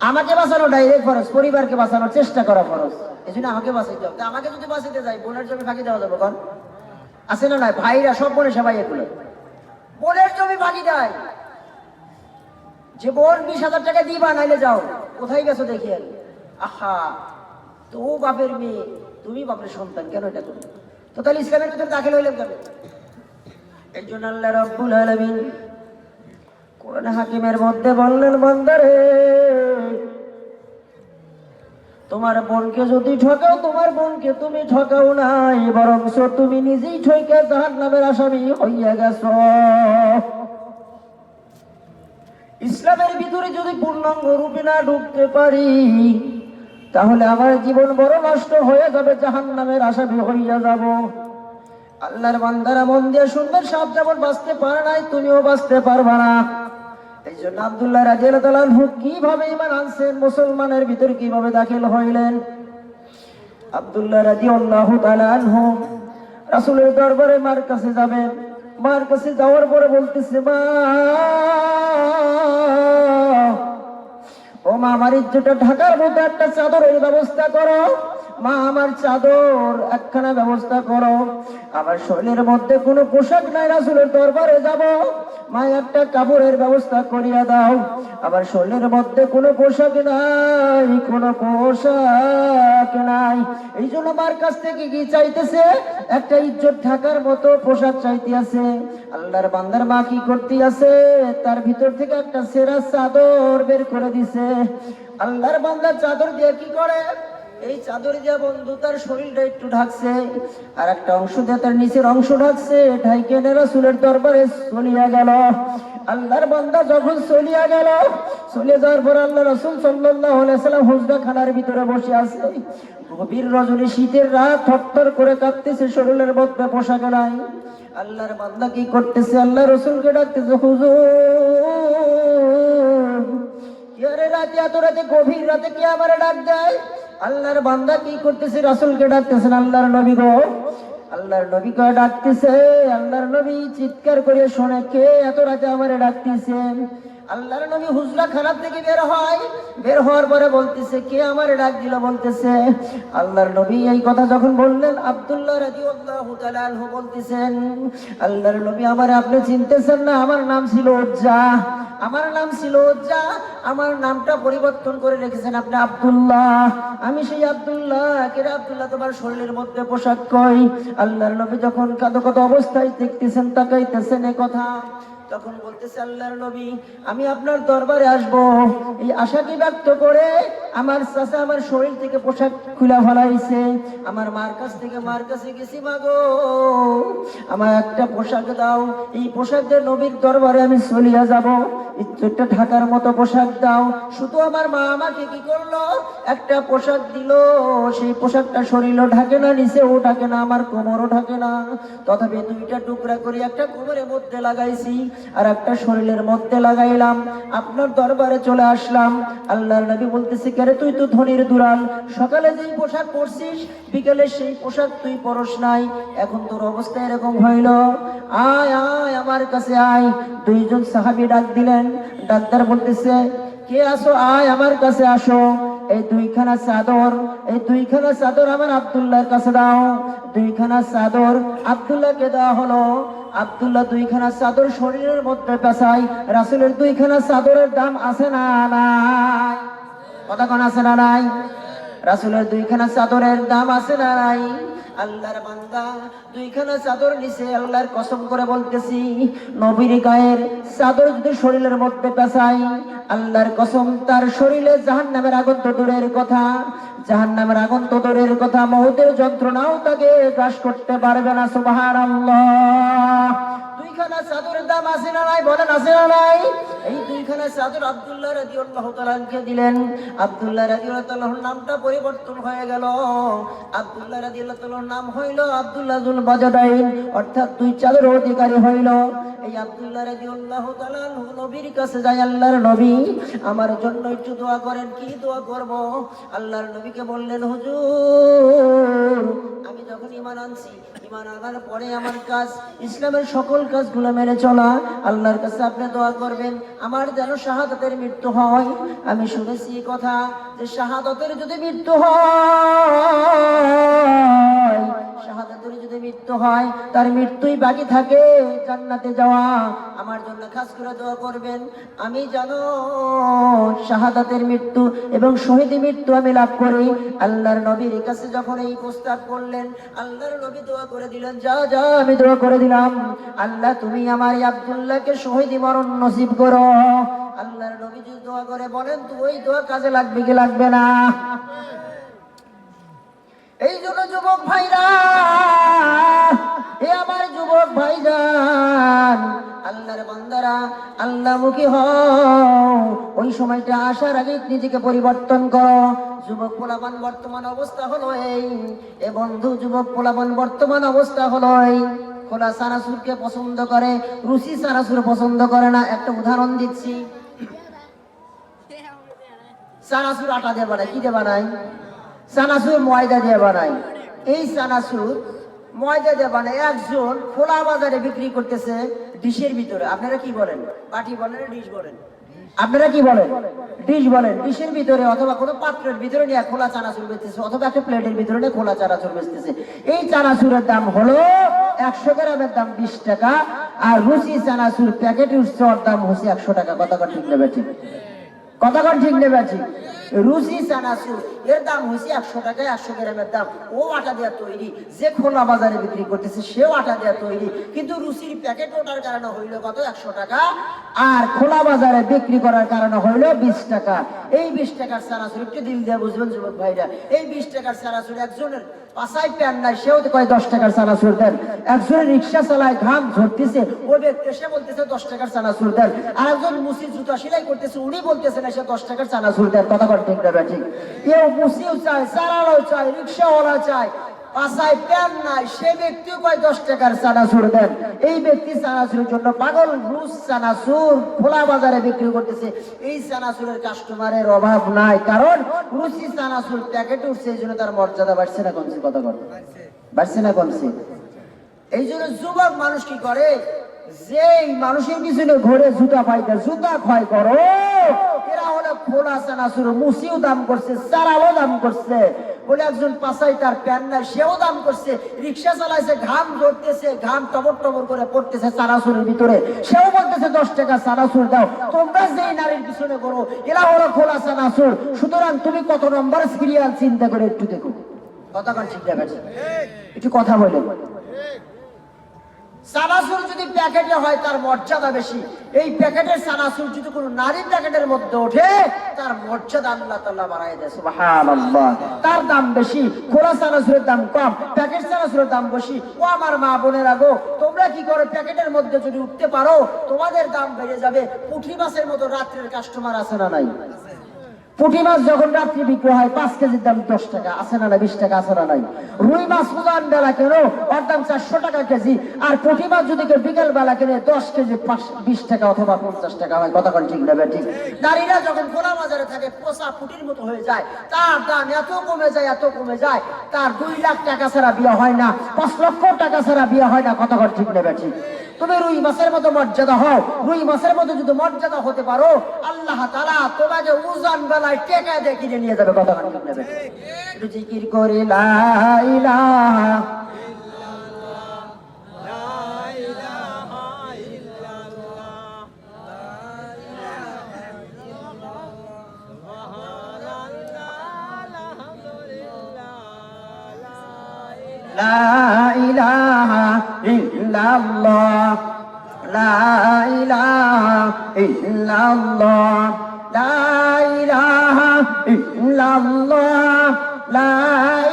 আমাকে বাঁচানো ডাইরেক্ট ফরজ, পরিবারকে বাঁচানোর চেষ্টা করা ফরজ। এই জন্য আমাকে বাঁচাইতে হবে। আমাকে যদি বাঁচাইতে যাই, বোনের জমি ফাঁকি দেওয়া যাবে? কোন আছে না নাই? ভাইরা সব বোনের সবাই এগুলো বোনের জমি ফাঁকি দেয়। যে বোন 20,000 টাকা দিবা, নাইলে যাও, কোথায় গেছো দেখি। আর আহা, তো বাপের মেয়ে, তুমি বাপের সন্তান, কেন এটা করবে? তো তাহলে ইসলামের ভিতরে দাখিল হইলাম কেন? এই জন্য আল্লাহ রাব্বুল আলামিন কোরআন হাকিমের মধ্যে বললেন, বান্দারে তোমার বোনকে যদি ঠকাও, তোমার বোনকে তুমি ঠকাও নাই, বরং তুমি নিজেই ঠকে জাহান্নামের আসামি হইয়া গেছো। ইসলামের ভিতরে যদি পূর্ণাঙ্গ রূপে না ঢুকতে পারি, তাহলে আমার জীবন বড় নষ্ট হয়ে যাবে, জাহান্নামের আসামি হইয়া যাব। আল্লাহর বান্দারা মন দিয়ে শুনবেন, সব যেমন বাঁচতে পারে নাই, তুমিও বাঁচতে পারবা না। এই এই জন্য আব্দুল্লাহ রাদিয়াল্লাহু তাআলা আনহু কিভাবে ঈমান আনছেন, মুসলমানের ভিতর কিভাবে দাখিল হইলেন। আব্দুল্লাহ রাদিয়াল্লাহু তাআলা আনহু রাসূলের দরবারে মার কাছে যাবেন। মার কাছে যাওয়ার পরে বলতেছে, মা ও মা, আমার ইজ্জতটা ঢাকার মতো একটা চাদরের ব্যবস্থা করো। মা, আমার চাদর একখানা ব্যবস্থা করো। আমার শরীরের মধ্যে কোনো পোশাক নাই, রাসূলের দরবারে যাব। মা, একটা কাপড়ের ব্যবস্থা করিয়া দাও। আমার শরীরের মধ্যে কোনো পোশাক নাই, কোনো পোশাক নাই। এই জন্য মার কাছ থেকে কি চাইতেছে? একটা ইজ্জত ঢাকার মতো পোশাক চাইতে আছে। আল্লাহর বান্দার মা কি করতে আছে? তার ভিতর থেকে একটা সেরা চাদর বের করে দিছে। আল্লাহর বান্দা চাদর দিয়ে কি করে? এই চাদর দিয়া বন্ধু তার শরীরটা একটু ঢাকছে, আর একটা অংশ দিয়ে তার নিচের অংশ ঢাকছে। ঢাইকে রাসূলের দরবারে চলিয়া গেল। আল্লাহর বান্দা যখন চলিয়া গেল, চলে যাওয়ার পর আল্লাহ রাসূল সাল্লাল্লাহু আলাইহি ওয়াসাল্লাম হুজরা খানার ভিতরে বসে আছে। গভীর রজনী, শীতের রাত, থরথর করে কাঁপতেছে, শরীরের মধ্যে পোশাক নাই। আল্লাহর বান্দা কি করতেছে? আল্লাহ রাসূলকে ডাকতেছে, হুজুর কে রে রাতে, এত রাতে, গভীর রাতে কে আমারে ডাক দেয়? আল্লাহর বান্দা কি করতেছে? রাসূলকে ডাকতেছেন, আল্লাহর নবী গো। আল্লাহর নবীকে ডাকতেছে। আল্লাহর নবী চিৎকার করে শোনে, কে এত রাতে আমারে ডাকতেছেন? আল্লাহর নবী হুজরা খানা থেকে বের হয়। বের হওয়ার পরে বলতেছে, কে আমারে ডাক দিল? বলতেছে আল্লাহর নবী এই কথা যখন বললেন, আব্দুল্লাহ রাদিয়াল্লাহু তাআলা আনহু বলতেছেন, আল্লাহর নবী, আমারে আপনি চিনতেছেন না? আমার নাম ছিল উজ্জা। আমার নাম ছিল উজ্জা। আমার নামটা পরিবর্তন করে রেখেছেন আপনি আব্দুল্লাহ। আমি সেই আব্দুল্লাহ। কে রে আব্দুল্লাহ, তোমার শরীরের মধ্যে পোশাক কই? আল্লাহর নবী যখন কাঁদো কাঁদো অবস্থায় দেখতেছেন, তাকাইতেছেন এ কথা, তখন বলতেছে, আল্লাহর নবী, আমি আপনার দরবারে আসব, এই আশাকে ব্যক্ত করে আমার চাচা আমার শরীর থেকে পোশাক খুলে ফেলাইছে। আমার মার কাছ থেকে মার কাছে গেছি, মাগো আমার একটা পোশাক দাও। এই পোশাক দিয়ে নবীর দরবারে আমি চলিয়া যাব। ইজ্জতটা ঢাকার মতো পোশাক দাও। শুধু আমার মা আমাকে কি করলো? একটা পোশাক দিল। সেই পোশাকটা শরীরও ঢাকে না, নিচেও ঢাকে না, আমার কোমরও ঢাকে না। তথাপি দুইটা টুকরা করে একটা কোমরের মধ্যে লাগাইছি, আর একটা শরীরের মধ্যে লাগাইলাম। আপনার দরবারে চলে আসলাম। আল্লাহর নবী বলতেছে, কেরে তুই তো ধনির দুলাল, সকালে যেই পোশাক পরছিস বিকেলে সেই পোশাক তুই পরশ নাই, এখন তোর অবস্থা এরকম হইল। আয় আয় আমার কাছে আয়। দুইজন সাহাবী ডাক দিলেন। ডাক্তার বলতেছে, কে আসো? আয় আমার কাছে আসো। এই দুইখানা চাদর, এই দুইখানা চাদর আমার আব্দুল্লাহর কাছে দাও। দুইখানা চাদর আব্দুল্লাহকে দেওয়া হলো। আব্দুল্লাহ দুইখানা চাদর শরীরের মধ্যে পেঁচাই। রাসূলের দুইখানা চাদরের দাম আছে না নাই? কথা কোন আছে না নাই? রাসূলের দুইখানা চাদরের দাম আছে না নাই? আল্লাহর বান্দা দুইখানা চাদর নিছে। আল্লাহর কসম করে বলতেছি, নবীর গায়ের চাদর যদি শরীরের মধ্যে পেঁচাই, আল্লাহর কসম তার শরীরে জাহান্নামের আগুন তো দূরের কথা, জাহান্নামের আগুন তো দূরের কথা, মউতের যন্ত্রণাও তাকে গ্রাস করতে পারবে না। সুবহানাল্লাহ। দুইখানা চাদরের দাম আছে না নাই? বলেন আছে না নাই? এই দুইখানা চাদর আব্দুল্লাহ রাদিয়াল্লাহু তাআলা আনকে দিলেন। আব্দুল্লাহ রাদিয়াল্লাহু তাআলার নামটা পরিবর্তন হয়ে গেল। আব্দুল্লাহ রাদিয়াল্লাহু তাআলার নাম হইল আব্দুল্লাহ যুল বাজাদাইন, অর্থাৎ দুই চাদরের অধিকারী হইল। এই আব্দুল্লাহ রাদিয়াল্লাহু তাআলা নবীর কাছে যায়, আল্লাহর নবী আমার জন্য একটু দোয়া করেন। কি দোয়া করব? আল্লাহর নবীকে বললেন, হুজুর আমি যখন ঈমান আনছি, ঈমান আনার পরে আমার কাজ ইসলামের সকল কাজগুলো মেনে চলা, আল্লাহর কাছে আপনি দোয়া করবেন আমার যেন শাহাদাতের মৃত্যু হয়। আমি শুনেছি কথা যে শাহাদাতের যদি মৃত্যু হয়, শাহাদাতের যদি মৃত্যু হয়, তার মৃত্যুই বাকি থাকে জান্নাতে যাওয়া। আমার জন্য খাস করে দোয়া করবেন, আমি যেন শাহাদাতের মৃত্যু এবং শহীদ মৃত্যু আমি লাভ করি। আল্লাহর নবীর কাছে যখন এই প্রস্তাব করলেন, আল্লাহর নবী দোয়া করে দিলেন, যা যা আমি দোয়া করে দিলাম, আল্লাহ তুমি আমার আব্দুল্লাহকে শহীদ মরণ নসিব করো। আল্লাহর নবী যদি দোয়া করে, বলেন তো ওই দোয়া কাজে লাগবে কি লাগবে না? এই জন্য যুবক ভাইরা, এ আমার যুবক ভাইজান, আল্লাহর বান্দারা আল্লাহমুখী হও। ওই সময়টা আসার আগে নিজেকে পরিবর্তন করো। যুবক পোলাপান বর্তমান অবস্থা হলো এই, এ বন্ধু যুবক পোলাপান বর্তমান অবস্থা হলো এই, খোলা চানাচুরকে পছন্দ করে, রুচি চানাচুর পছন্দ করে না। একটা উদাহরণ দিচ্ছি, চানাচুর আটা দিয়ে বানায়, কি দিয়ে বানায়? চানাচুর ময়দা দিয়ে বানায়। এই চানাচুর ময়দা দিয়ে বানায় একজন খোলা বাজারে বিক্রি করতেছে ডিশের ভিতরে। আপনারা কি বলেন? বাটি বলেন, ডিশ বলেন? আপনারা কি বলেন? ডিশ বলেন। ডিশের ভিতরে অথবা কোনো পাত্রের ভিতরে নিয়ে খোলা চানাচুর বেচতেছে, অথবা একটা প্লেটের ভিতরে নিয়ে খোলা চানাচুর বেচতেছে। এই চানাচুরের দাম হলো 100 গ্রামের দাম 20 টাকা, আর রুচি চানাচুর প্যাকেট উঠছে ওর দাম হচ্ছে 100 টাকা। কতক্ষণ ঠিক নেবে? ঠিক কতক্ষণ ঠিক নেবে? ঠিক। রুচি চানাচুর এর দাম হয়েছে 100 টাকা, 100 গ্রামের দাম। ও আটা দেওয়া তৈরি, যে খোলা বাজারে বিক্রি করতেছে সেও আটা দেওয়া তৈরি, কিন্তু রুচির প্যাকেট ওটার কারণে হইলো কত? 100 টাকা, আর খোলা বাজারে বিক্রি করার কারণে হইলো 20 টাকা। এই 20 টাকার চানাচুর একটু দিল দিয়ে বুঝবেন যুবক ভাইরা, এই 20 টাকার চানাচুর একজনের পাশায় প্যান নাই, সেও কয় 10 টাকার চানাচুর দেন। একজনের রিক্সা চালায়, ঘাম ঝরতেছে, ওই ব্যক্তি সে বলতেছে 10 টাকার চানাচুর দেন। আর একজন মুসি জুতা সেলাই করতেছে, উনি বলতেছে না সে 10 টাকার চানাচুর দেন। কথা কর ঠিক না ঠিক? কেউ মুসিও চায়, চালালো চায়, রিক্সাওয়ালা চায়, পাশায় প্যান নাই, সে ব্যক্তিও কয় 10 টাকার চানাচুর দেন। এই ব্যক্তি চানাচুরের জন্য পাগল। রুচ চানাচুর খোলা বাজারে বিক্রি করতেছে, এই চানাচুরের কাস্টমারের অভাব নাই, কারণ রুচি চানাচুর প্যাকেট উঠছে, এই জন্য তার মর্যাদা বাড়ছে না কমছে? কথা বল, বাড়ছে না কমছে? এই জন্য যুবক মানুষ কি করে, যে মানুষের পিছনে ঘুরে জুতা পাইতে জুতা ক্ষয় করো, এরা হলো খোলা চানাচুর মুসিও দাম করছে, চারাও দাম করছে। বলে একজন পাশাই তার প্যান নাই, সেও দাম করছে, রিক্সা চালাইছে, ঘাম ধরতেছে, ঘাম টবর টবর করে পড়তেছে চানাচুরের ভিতরে, সেও বলতেছে 10 টাকা চানাচুর দাও। তোমরা যেই নারীর পিছনে করো, এরা হলো খোলা চানাচুর। সুতরাং তুমি কত নম্বর সিরিয়াল চিন্তা করে একটু দেখো। কতক্ষণ ঠিক দেখাচ্ছে? একটু কথা বলে। চানাচুর যদি প্যাকেটে হয় তার মর্যাদা বেশি, এই প্যাকেটের চানাচুর যদি কোনো নারী প্যাকেটের মধ্যে ওঠে তার মর্যাদা আল্লাহ তাআলা বাড়ায় দেয়। সুবহানাল্লাহ। তার দাম বেশি, খোলা চানাচুরের দাম কম, প্যাকেট চানাচুরের দাম বেশি। ও আমার মা বোনেরা গো, তোমরা কি করো, প্যাকেটের মধ্যে যদি উঠতে পারো তোমাদের দাম বেড়ে যাবে। পুঁটি মাছের মতো রাত্রের কাস্টমার আছে না নাই? পুঁটি মাছ যখন রাত্রি বিক্রি হয় 5 কেজির দাম 10 টাকা, আছে না না? 20 টাকা, আছে না নাই? রুই মাছ উজান বেলা কেন ওর দাম 400 টাকা কেজি, আর পুঁটি মাছ যদি কেউ বিকেল বেলা কেনে 10 কেজি 20 টাকা অথবা 50 টাকা হয়। কতক্ষণ ঠিক নেবে? ঠিক। নারীরা যখন খোলা বাজারে থাকে পোষা পুঁটির মতো হয়ে যায়, তার দাম এত কমে যায়, এত কমে যায়, তার 2 লাখ টাকা ছাড়া বিয়ে হয় না, 5 লক্ষ টাকা ছাড়া বিয়ে হয় না। কতক্ষণ ঠিক নেবে? ঠিক। তুমি রুই মাছের মতো মর্যাদা হও, রুই মাছের মতো যদি মর্যাদা হতে পারো, আল্লাহ তাআলা তোমাকে উজান বেলায় টেকা দিয়ে কিনে নিয়ে যাবে। কথা ঠিক নেবে? একটু জিকির করে লা ইলাহা লা ইলাহা ইল্লাল্লাহ, লা ইলাহা ইল্লাল্লাহ, লা ইলাহা ইল্লাল্লাহ, লা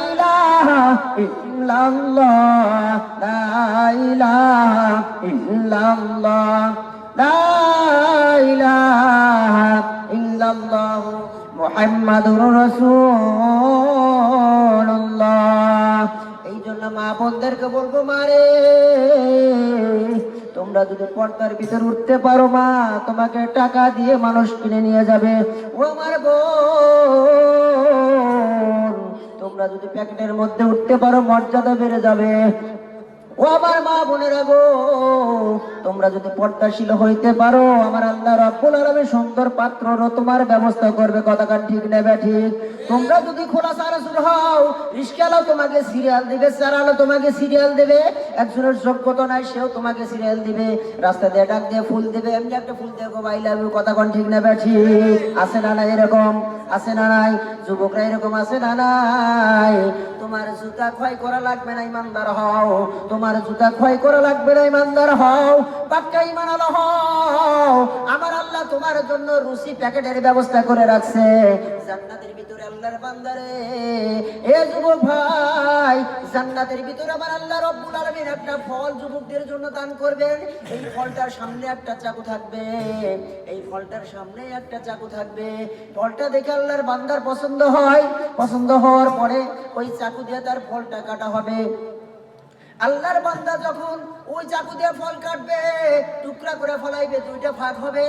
ইলাহা ইল্লাল্লাহ, লা ইলাহা ইল্লাল্লাহ, লা ইলাহা ইল্লাল্লাহ মুহাম্মাদুর রাসূলুল্লাহ। এই জন্য মা বোনদেরকে বলবো, মারে তোমরা যদি পর্দার ভিতর উঠতে পারো, মা তোমাকে টাকা দিয়ে মানুষ কিনে নিয়ে যাবে। ও আমার বোন, তোমরা যদি প্যাকেটের মধ্যে উঠতে পারো মর্যাদা বেড়ে যাবে। ও আমার মা বোনেরা গো, তোমরা যদি পর্দাশীল হইতে পারো, আমার আল্লাহ রাব্বুল আলামিন সুন্দর পাত্ররও তোমার ব্যবস্থা করবে। কথাকার ঠিক নেবে? ঠিক। তোমরা যদি খোলা চানাচুর হও, রিস্কালাও তোমাকে সিরিয়াল দিবে, চারালো তোমাকে সিরিয়াল দেবে, একজনের যোগ্যতা নাই সেও তোমাকে সিরিয়াল দিবে, রাস্তা দিয়ে ডাক দিয়ে ফুল দেবে, এমনি একটা ফুল দিয়ে গো আই লাভ ইউ। কথাকার ঠিক নেবে? ঠিক। আছে না নাই? এরকম আছে না নাই? যুবকরা এরকম আছে না নাই? তোমার জুতা ক্ষয় করা লাগবে না, ইমানদার হও। তোমার জুতা ক্ষয় করা লাগবে না, ইমানদার হও, পাক্কা ঈমান আলো হও। আমার আল্লাহ তোমার জন্য রুচি প্যাকেটের ব্যবস্থা করে রাখছে জান্নাতের ভিতরে। আল্লাহর বান্দারে, এ যুবক ভাই, জান্নাতের ভিতরে আমার আল্লাহ রব্বুল আলামিন একটা ফল যুবকদের জন্য দান করবেন। এই ফলটার সামনে একটা চাকু থাকবে, এই ফলটার সামনে একটা চাকু থাকবে। ফলটা দেখে আল্লাহর বান্দার পছন্দ হয়, পছন্দ হওয়ার পরে ওই চাকু দিয়ে তার ফলটা কাটা হবে। আল্লাহর বান্দা যখন ওই চাকু দিয়ে ফল কাটবে, টুকরা করে ফলাইবে, 2টা ভাগ হবে,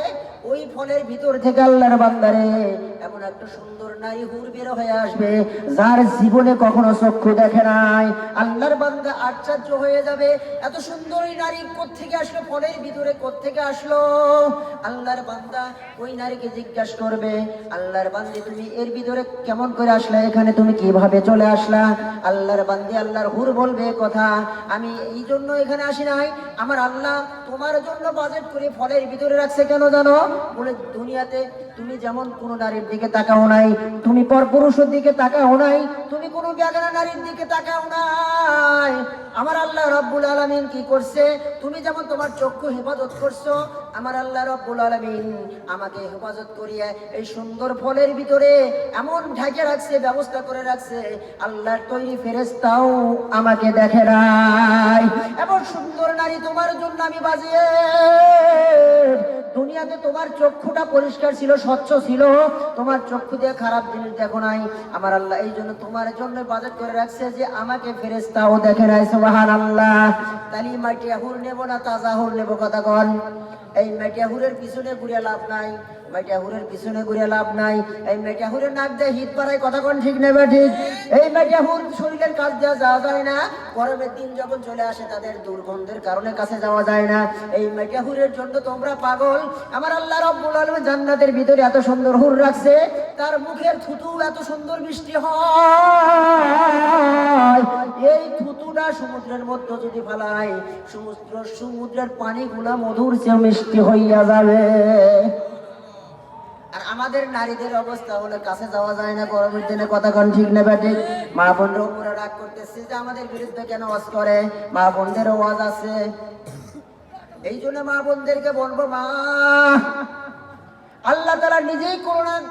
ওই ফলের ভিতর থেকে আল্লাহর বান্দারে এমন একটা সুন্দর নারী হুর বের হয়ে আসবে যার জীবনে কখনো চক্ষু দেখে নাই। আল্লাহর বান্দা আশ্চর্য হয়ে যাবে, এত সুন্দর এই নারী কোত্থেকে আসলো, ফলের ভিতরে কোত্থেকে আসলো। আল্লাহর বান্দা ওই নারীকে জিজ্ঞাসা করবে, আল্লাহর বান্দি তুমি এর ভিতরে কেমন করে আসলা, এখানে তুমি কিভাবে চলে আসলা? আল্লাহর বান্দি আল্লাহর হুর বলবে কথা, আমি এই জন্য এখানে আসি নাই, আমার আল্লাহ তোমার জন্য বাজেট করে ফলের ভিতরে রাখছে। কেন জানো? বলে দুনিয়াতে তুমি যেমন কোনো নারীর দিকে তাকাও নাই, তুমি পরপুরুষের দিকে তাকাও নাই, তুমি কোনো বেগানা নারীর দিকে তাকাও নাই। আমার আল্লাহ রব্বুল আলামিন কি করছে? তুমি যেমন তোমার চক্ষু হেফাজত করছো, আমার আল্লাহ রব্বুল আলামিন আমাকে হেফাজত করিয়ে এই সুন্দর ফলের ভিতরে এমন ঢাকে রাখছে, ব্যবস্থা করে রাখছে, আল্লাহর তৈরি ফেরেশতাও আমাকে দেখে নাই। এমন সুন্দর নারী তোমার জন্য আমি বাজিয়ে, দুনিয়াতে তোমার চক্ষুটা পরিষ্কার ছিল, স্বচ্ছ ছিল, তোমার চক্ষু দিয়ে খারাপ জিনিস দেখো নাই। আমার আল্লাহ এই জন্য তোমার জন্য বাজেট করে রাখছে যে আমাকে ফেরেশতাও দেখে নাই। সুবহানাল্লাহ। তালি মাটিয়া হুর নেব না তাজা হুর নেব? কথা কন। এই মাটিয়া হুরের পিছনে ঘুরে লাভ নাই, মাটিয়া হুরের পিছনে ঘুরে লাভ নাই। এই মাটিয়া হুরের নাক দিয়ে হিট পাড়ায়, কথা কন ঠিক নেবে ঠিক? এই মাটিয়া হুর শরীরের কাজ দেওয়া যাওয়া যায় না, গরমের দিন যখন চলে আসে তাদের দুর্গন্ধের কারণে কাছে যাওয়া যায় না। এই মাটিয়া হুরের জন্য তোমরা পাগল। আমার আল্লাহ রব্বুল আলামিন জান্নাতের ভিতরে এত সুন্দর হুর রাখছে, তার মুখের থুতু এত সুন্দর মিষ্টি হয়, এই থুতুটা সমুদ্রের মধ্যে যদি ফেলায়, সমুদ্রের পানিগুলা মধুর চেয়ে মিষ্টি হইয়া যাবে। আর আমাদের নারীদের অবস্থা হলে কাছে যাওয়া যায় না গরমের দিনে, কথা কন ঠিক না ব্যাটিক? মা বোনরা উপরে রাগ করতেছে যে আমাদের বিরুদ্ধে কেন ওয়াজ করে, মা বোনদেরও ওয়াজ আছে। এই জন্য মা বোনদেরকে বলবো, মা, আল্লাহ তাআলা নিজেই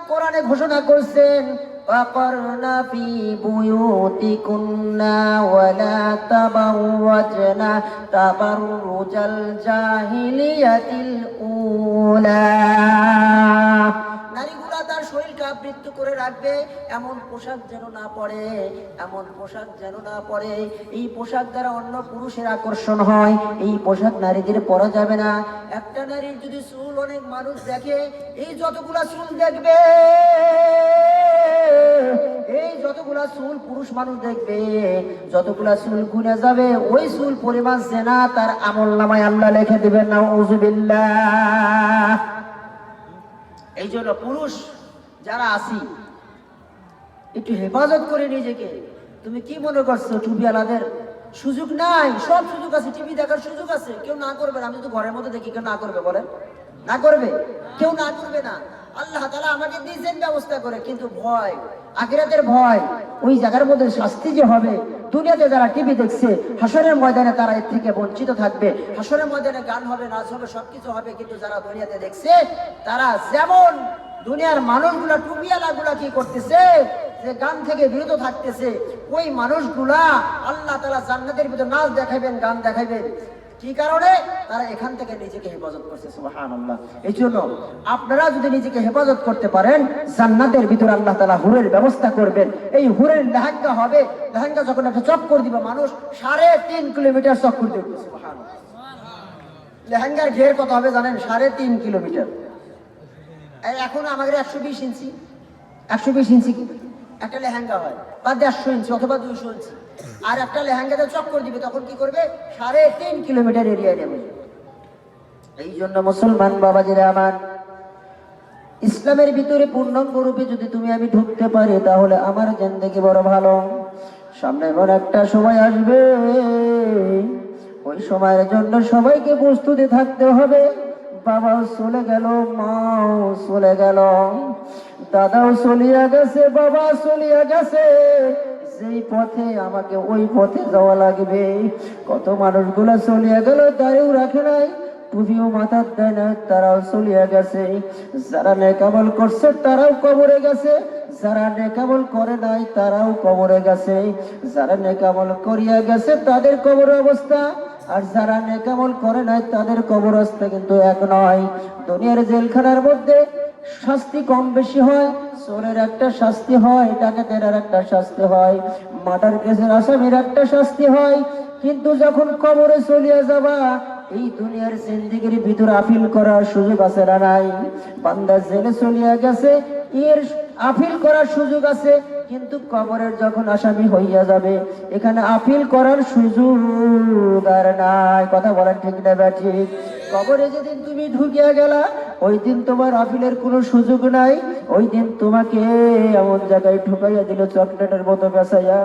কোরআনে ঘোষণা করছেন, ওয়াকরনা ফি বুয়ুতিকুন্না ওয়ালা তাবাররাজনা তাবাররুজাল জাহিলিয়াতিল উলা। নারীগুলা তার শরীরকে আবৃত করে রাখবে, এমন পোশাক যেন না পরে, এমন পোশাক যেন না পরে, এই পোশাক দ্বারা অন্য পুরুষের আকর্ষণ হয়, এই পোশাক নারীদের পরা যাবে না। একটা নারীর যদি চুল অনেক মানুষ দেখে, এই যতগুলা চুল দেখবে, এই যতগুলা চুল পুরুষ মানুষ দেখবে, যতগুলা চুল গুনে যাবে, ওই চুল পরিমাণ জেনা তার আমলনামায় আল্লাহ লিখে দিবেন। নাউযুবিল্লাহ। এই জন্য পুরুষ যারা আছি একটু হেফাজত করে নিজেকে। তুমি কি মনে করছো টুপিওয়ালাদের সুযোগ নাই? সব সুযোগ আছে, টিভি দেখার সুযোগ আছে, কেউ না করবে না। আমি তো ঘরের মধ্যে দেখি, কেউ না করবে বলেন? না করবে, কেউ না করবে না। আল্লাহ তাআলা আমাকে দিয়েছেন ব্যবস্থা করে, কিন্তু ভয়, আখিরাতের ভয়, ওই জায়গার মধ্যে শাস্তি যে হবে। দুনিয়াতে যারা টিভি দেখছে, হাসরের ময়দানে তারা এর থেকে বঞ্চিত থাকবে। হাসরের ময়দানে গান হবে, নাচ হবে, সবকিছু হবে, কিন্তু যারা দুনিয়াতে দেখছে, তারা যেমন দুনিয়ার মানুষগুলা, টুপিওয়ালা গুলা কি করতেছে, যে গান থেকে বিরত থাকতেছে, ওই মানুষগুলা আল্লাহ তাআলা জান্নাতের ভিতর নাচ দেখাবেন, গান দেখাবেন। কি কারণে? তারা এখান থেকে নিজেকে হেফাজত করছে। সুবহানাল্লাহ। এই জন্য আপনারা যদি নিজেকে হেফাজত করতে পারেন, জান্নাতের ভিতরে আল্লাহ তাআলা হুরের ব্যবস্থা করবেন। এই হুরের লেহেঙ্গা হবে, লেহেঙ্গা যখন একটা চক্কর দিবে, মানুষ 3.5 কিলোমিটার চক্কর দিবে। সুবহানাল্লাহ। লেহেঙ্গার ঘের কত হবে জানেন? 3.5 কিলোমিটার। এখন আমাদের 120 ইঞ্চি, 120 ইঞ্চি একটা লেহেঙ্গা হয়, বা 150 ইঞ্চি অথবা 200 ইঞ্চি। আর একটা লেহেঙ্গাতে চক্কর দিবে, তখন কি করবে? 3.5 কিলোমিটার এরিয়া নেবে। এই জন্য মুসলমান বাবাজিরা আমার, ইসলামের ভিতরে পূর্ণাঙ্গ রূপে যদি তুমি আমি ঢুকতে পারি, তাহলে আমার জিন্দেগি বড় ভালো। সামনে বড় একটা সময় আসবে, ওই সময়ের জন্য সবাইকে প্রস্তুতি থাকতে হবে। বাবাও চলে গেল, মাও চলে গেল, দাদাও চলিয়া গেছে, বাবা চলিয়া গেছে, যেই পথে আমাকে ওই পথে যাওয়া লাগবে। কত মানুষগুলো চলিয়া গেল, দাঁড়িয়েও রাখে নাই, টুপিও মাথার দেয় না, তারাও চলিয়া গেছে। যারা নেকামল করছে তারাও কবরে গেছে, যারা নেকামল করে নাই তারাও কবরে গেছে। যারা নেকামল করিয়া গেছে তাদের কবর অবস্থা, আর যারা নেকামল করে নাই তাদের কবর অবস্থা কিন্তু এক নয়। দুনিয়ার জেলখানার মধ্যে শাস্তি কম বেশি হয়, চোরের একটা শাস্তি হয়, ডাকাতের আর একটা শাস্তি হয়, মার্ডার কেসের আসামির একটা শাস্তি হয়, কিন্তু যখন কবরে চলিয়া যাবা, এই দুনিয়ার জিন্দেগির ভিতর আপিল করার সুযোগ আছে না নাই? বান্দা জেলে চলিয়া গেছে, এর আপিল করার সুযোগ আছে, কিন্তু কবরের যখন আসামি হইয়া যাবে এখানে আপিল করার সুযোগ আর নাই। কথা বলেন ঠিক না ব্যাঠিক? কবরে যেদিন তুমি ঢুকিয়া গেলা ওই দিন তোমার আপিলের কোনো সুযোগ নাই। ওই দিন তোমাকে এমন জায়গায় ঢুকাইয়া দিল চকলেটের মতো বেসাইয়া,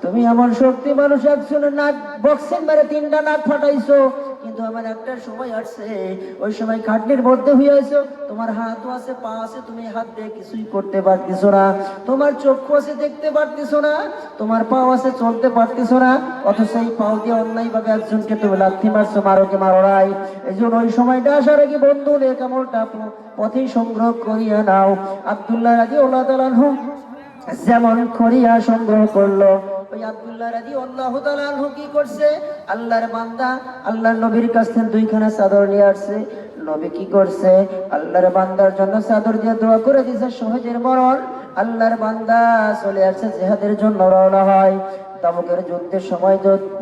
তুমি এমন শক্তি মানুষ একজনের নাক বক্সিং মেরে 3টা নাক ফাটাইছো, কিন্তু আমার একটা সময় আসছে ওই সময় খাটনির মধ্যে হইয়াছো, তোমার হাতও আছে পা আছে, তুমি হাত দিয়ে কিছুই করতে পারতেছো না, তোমার চক্ষু আছে দেখতে পারতেছো না, তোমার পাও আছে চলতে পারতেছো না, অথচ এই পাও দিয়ে অন্যায় ভাবে একজনকে তুমি লাথি মারছো, মারোকে মারো নাই। এই জন্য ওই সময়টা আসার আগে বন্ধু নেক আমলটা পথে সংগ্রহ করিয়া নাও। আব্দুল্লাহ রাদিয়াল্লাহু তাআলা আনহু যেমন করিয়া সংগ্রহ করলো, ওই আব্দুল্লাহ রাদিয়াল্লাহু তাআলা আনহু কি করছে, আল্লাহর বান্দা আল্লাহর নবীর কাছ থেকে 2খানা চাদর নিয়ে আসছে। নবী কি করছে, আল্লাহর বান্দার জন্য চাদর দিয়ে দোয়া করে দিয়েছে সহজের মরণ। আল্লাহর বান্দা চলে আসছে জিহাদের জন্য রওনা হয়। তাবুকের যুদ্ধের সময়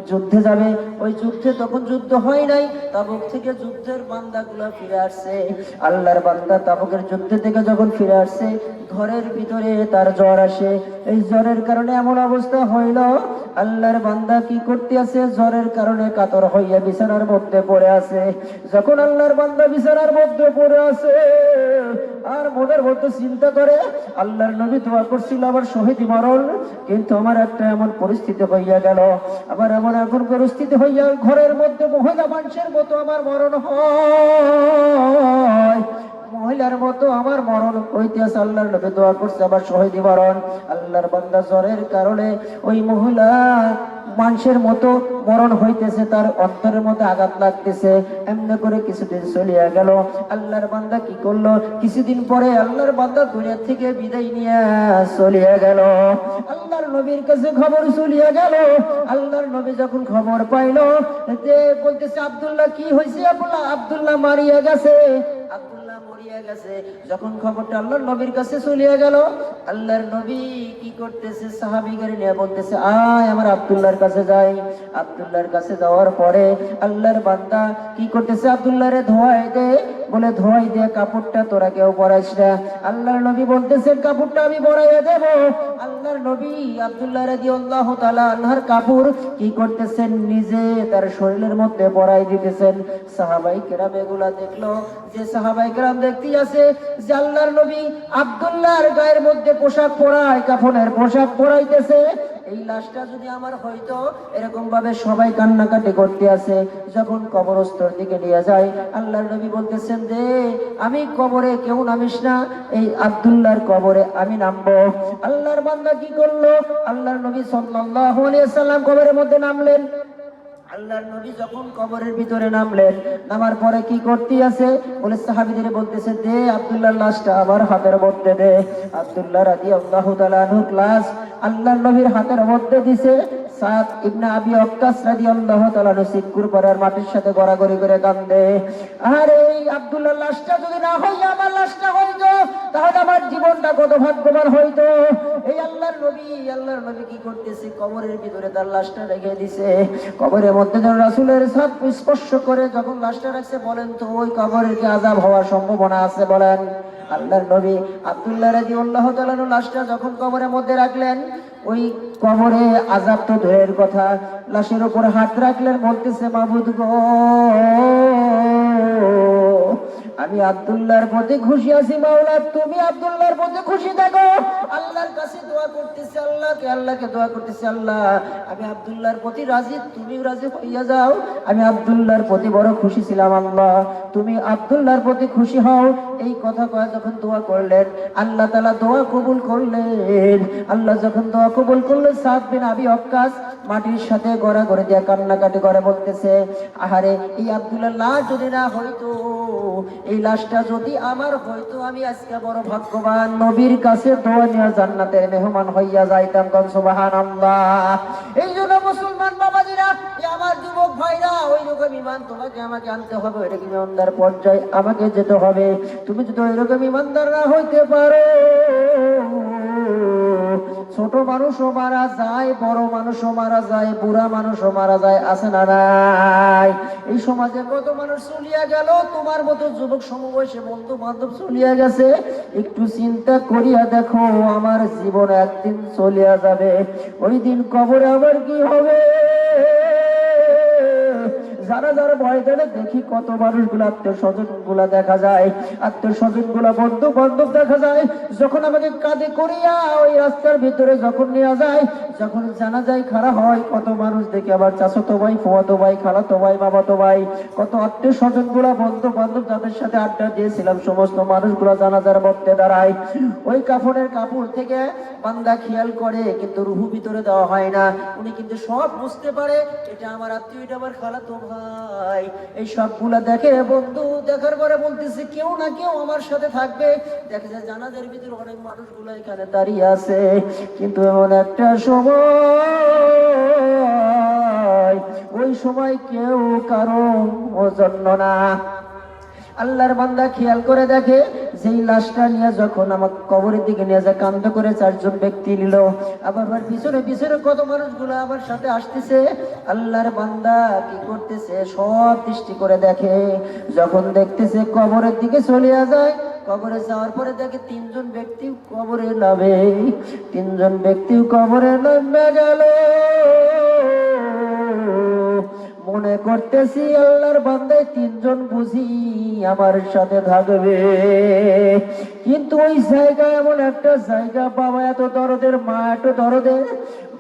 যুদ্ধে যাবে, ওই যুদ্ধে তখন যুদ্ধ হয় নাই, তাবুক থেকে যুদ্ধের বান্দাগুলো ফিরে আসছে। আল্লাহর বান্দা তাবুকের যুদ্ধ থেকে যখন ফিরে আসছে ঘরের ভিতরে তার জ্বর আসে। এই জ্বরের কারণে এমন অবস্থা হইল, আল্লাহর বান্দা কি করতে আছে, জ্বরের কারণে কাতর হইয়া বিছানার মধ্যে পড়ে আছে। যখন আল্লাহর বান্দা বিছানার মধ্যে পড়ে আছে আর মনের মধ্যে চিন্তা করে, আল্লাহর নবী দোয়া করছিল আমার শহীদ মরণ, কিন্তু আমার একটা এমন পরিস্থিতি হইয়া গেল, আবার এমন এখন পরিস্থিতি হইয়া ঘরের মধ্যে মহিলা মানুষের মতো আমার মরণ হয়, মহিলার মতো আমার মরণ হইতেছে। আল্লাহর নবী দোয়া করছে আবার শহীদ মরণ। আল্লাহর বান্দা জ্বরের কারণে ওই মহিলা মানুষের মতো মরণ হইতেছে, তার অন্তরের মধ্যে আঘাত লাগতেছে। এমনি করে কিছুদিন চলিয়া গেল। আল্লাহর বান্দা কি করলো, কিছুদিন পরে আল্লাহর বান্দা দুনিয়া থেকে বিদায় নিয়ে চলিয়া গেল। আল্লাহর নবীর কাছে খবর চলিয়া গেল। আল্লাহর নবী যখন খবর পাইলো যে বলতেছে আব্দুল্লাহ কি হয়েছে, আব্দুল্লাহ মারিয়া গেছে, আব্দুল্লাহ মরিয়া গেছে। যখন খবরটা আল্লাহর নবীর কাছে চলিয়া গেল, আল্লাহর নবী কি করতেছে, সাহাবীদের নিয়ে বলতেছে আয় আমার আব্দুল্লাহর কাছে যাই। আব্দুল্লাহর কাছে যাওয়ার পরে আল্লাহর বান্দা কি করতেছে, আব্দুল্লাহরে ধোয়াই দে, বলে ধোয়াই দিয়ে কাপড়টা তোরা কেউ পরাইস না। আল্লাহর নবী বলতেছেন কাপড়টা আমি পরাইয়া দেব। আল্লাহর নবী আব্দুল্লাহ রাদিয়াল্লাহু তাআলা আনহুর কাপড় কি করতেছেন, নিজে তার শরীরের মধ্যে পরাই দিতেছেন। সাহাবাই কেরাম এগুলা দেখলো, যে সাহাবাই কেরাম দেখতে আছে যে আল্লাহর নবী আব্দুল্লাহর গায়ের মধ্যে পোশাক পরায়, কাফনের পোশাক পরাইতেছে, এই লাশটা যদি আমার হয়তো, এরকম ভাবে সবাই কান্নাকাটি করতে আছে। যখন কবরস্থর দিকে নিয়ে যায় আল্লাহর নবী বলতেছেন দে, আমি কবরে কেউ নামিস না, এই আব্দুল্লাহর কবরে আমি নামবো। আল্লাহর বান্দা কি করলো, আল্লাহর নবী সাল্লাল্লাহু আলাইহি ওয়াসাল্লাম কবরের মধ্যে নামলেন। আল্লাহর নবী যখন কবরের ভিতরে নামলেন, নামার পরে কি করতে আছে, বলে সাহাবীদের বলতেছে দে আব্দুল্লাহর লাশটা আমার হাতের মধ্যে দে। আব্দুল্লাহ রাদিয়াল্লাহু তাআলা আনহু লাশ আল্লাহর নবীর হাতের মধ্যে দিছে। সাদ ইবনে আবি ওয়াক্কাস রাদিয়াল্লাহু তাআলা সিকুর করার মাটির সাথে গড়াগড়ি করে কান্দে, আরে এই আব্দুল্লাহর লাশটা যদি না হইয়া আমার লাশটা হইতো তাহলে আমার জীবনটা কত ভাগ্যবান হইতো। এই আল্লাহর নবী কি করতেছে, কবরের ভিতরে তার লাশটা রেখে দিছে। কবরের মধ্যে যখন রাসূলের সাথ স্পর্শ করে যখন লাশটা রাখছে, বলেন তো ওই কবরের কি আযাব হওয়ার সম্ভাবনা আছে বলেন? আল্লাহর নবী আব্দুল্লাহ রাদিয়াল্লাহু তাআলা লাশটা যখন কবরের মধ্যে রাখলেন, ওই কবরে আযাব তো দূরের কথা, লাশের উপর হাত রাখলেন, বলতেছে মাবুদ গো, আমি আব্দুল্লাহর প্রতি খুশি আছি, মাওলা তুমি আব্দুল্লাহর প্রতি খুশি থাকো। আল্লাহর কাছে দোয়া করতেছে, আল্লাহকে দোয়া করতেছে, আল্লাহ আমি আব্দুল্লাহর প্রতি রাজি, তুমি রাজি হইয়া যাও। আমি আব্দুল্লাহর প্রতি বড় খুশি ছিলাম, আল্লাহ তুমি আব্দুল্লাহর প্রতি খুশি হও। এই কথা কয়ে যখন দোয়া করলেন, আল্লাহ তাআলা দোয়া কবুল করলেন। আল্লাহ যখন দোয়া কবুল করলেন, সাদ বিন আবি ওয়াক্কাস মাটির সাথে গড়াগড়ি দিয়ে কান্নাকাটি করে বলতেছে, আহারে এই আব্দুল্লাহর লাশ যদি না হইতো, এই লাশটা যদি আমার হইতো, আমি আজকে বড় ভাগ্যবান, নবীর কাছে দোয়া নিয়ে জান্নাতের মেহমান হইয়া যাইতাম। কোন সুবহানাল্লাহ। এই জন্য মুসলমান বাবাজিরা, আমার যুবক ভাইরা, ওই রকম ঈমান তোমাকে আমাকে আনতে হবে, ওই রকম ইমানদার পর্যায়ে আমাকে যেতে হবে। তুমি যদি ওই রকম ইমানদার না হইতে পারো, ছোট মানুষও মারা যায়, বড় মানুষও মারা যায়, বুড়া মানুষও মারা যায়, আছে না নাই? এই সমাজে কত মানুষ চলিয়া গেল, তোমার মতো যুবক সমবয়সী বন্ধু বান্ধব চলিয়া গেছে। একটু চিন্তা করিয়া দেখো, আমার জীবন একদিন চলিয়া যাবে, ওই দিন কবরে আবার কি হবে? যারা যারা ভয় ধরে দেখি কত মানুষগুলো, আত্মীয় স্বজন গুলা দেখা যায়, আত্মীয় স্বজন গুলা, বন্ধু বান্ধব দেখা যায়, যখন আমাকে কাঁধে করিয়া ওই রাস্তার ভিতরে যখন নেওয়া যায়, যখন জানা যায় খাড়া হয়, কত মানুষ দেখে আবার চাচাতো ভাই, ফুয়াতো ভাই, খালাতো ভাই, মামাতো ভাই, কত আত্মীয় স্বজন গুলা, বন্ধু বান্ধব যাদের সাথে আড্ডা দিয়েছিলাম, সমস্ত মানুষগুলা জানাজার মধ্যে দাঁড়ায়। ওই কাফনের কাপড় থেকে বান্দা খেয়াল করে, কিন্তু রুহু ভিতরে দেওয়া হয় না। উনি কিন্তু সব বুঝতে পারে, এটা আমার আত্মীয়, এটা আমার খালাতো ভাই। এই সবগুলা দেখে, বন্ধু দেখার পরে বলতেছে কেউ না কেউ আমার সাথে থাকবে। দেখে যায় জানাজার ভিতরে অনেক মানুষগুলো এখানে দাঁড়িয়ে আছে, কিন্তু এমন একটা সময়, ওই সময় কেউ কারো জন্য না। আল্লাহর বান্দা খেয়াল করে দেখে, যেই লাশটা নিয়ে যখন আমার কবরের দিকে নিয়ে যায়, কান্দ করে চারজন ব্যক্তি নিল, আবার পিছনে পিছনে কত মানুষগুলো আমার সাথে আসতেছে। আল্লাহর বান্দা কি করতেছে, সব দৃষ্টি করে দেখে। যখন দেখতেছে কবরের দিকে চলে যায়, কবরে যাওয়ার পরে দেখে তিনজন ব্যক্তি কবরে নামে, তিনজন ব্যক্তি কবরে নামে গেল। মনে করতেছি আল্লাহর বান্দায় তিনজন বুঝি আমার সাথে থাকবে, কিন্তু ওই জায়গা এমন একটা জায়গা, বাবা এত দরদের, মা এত দরদের,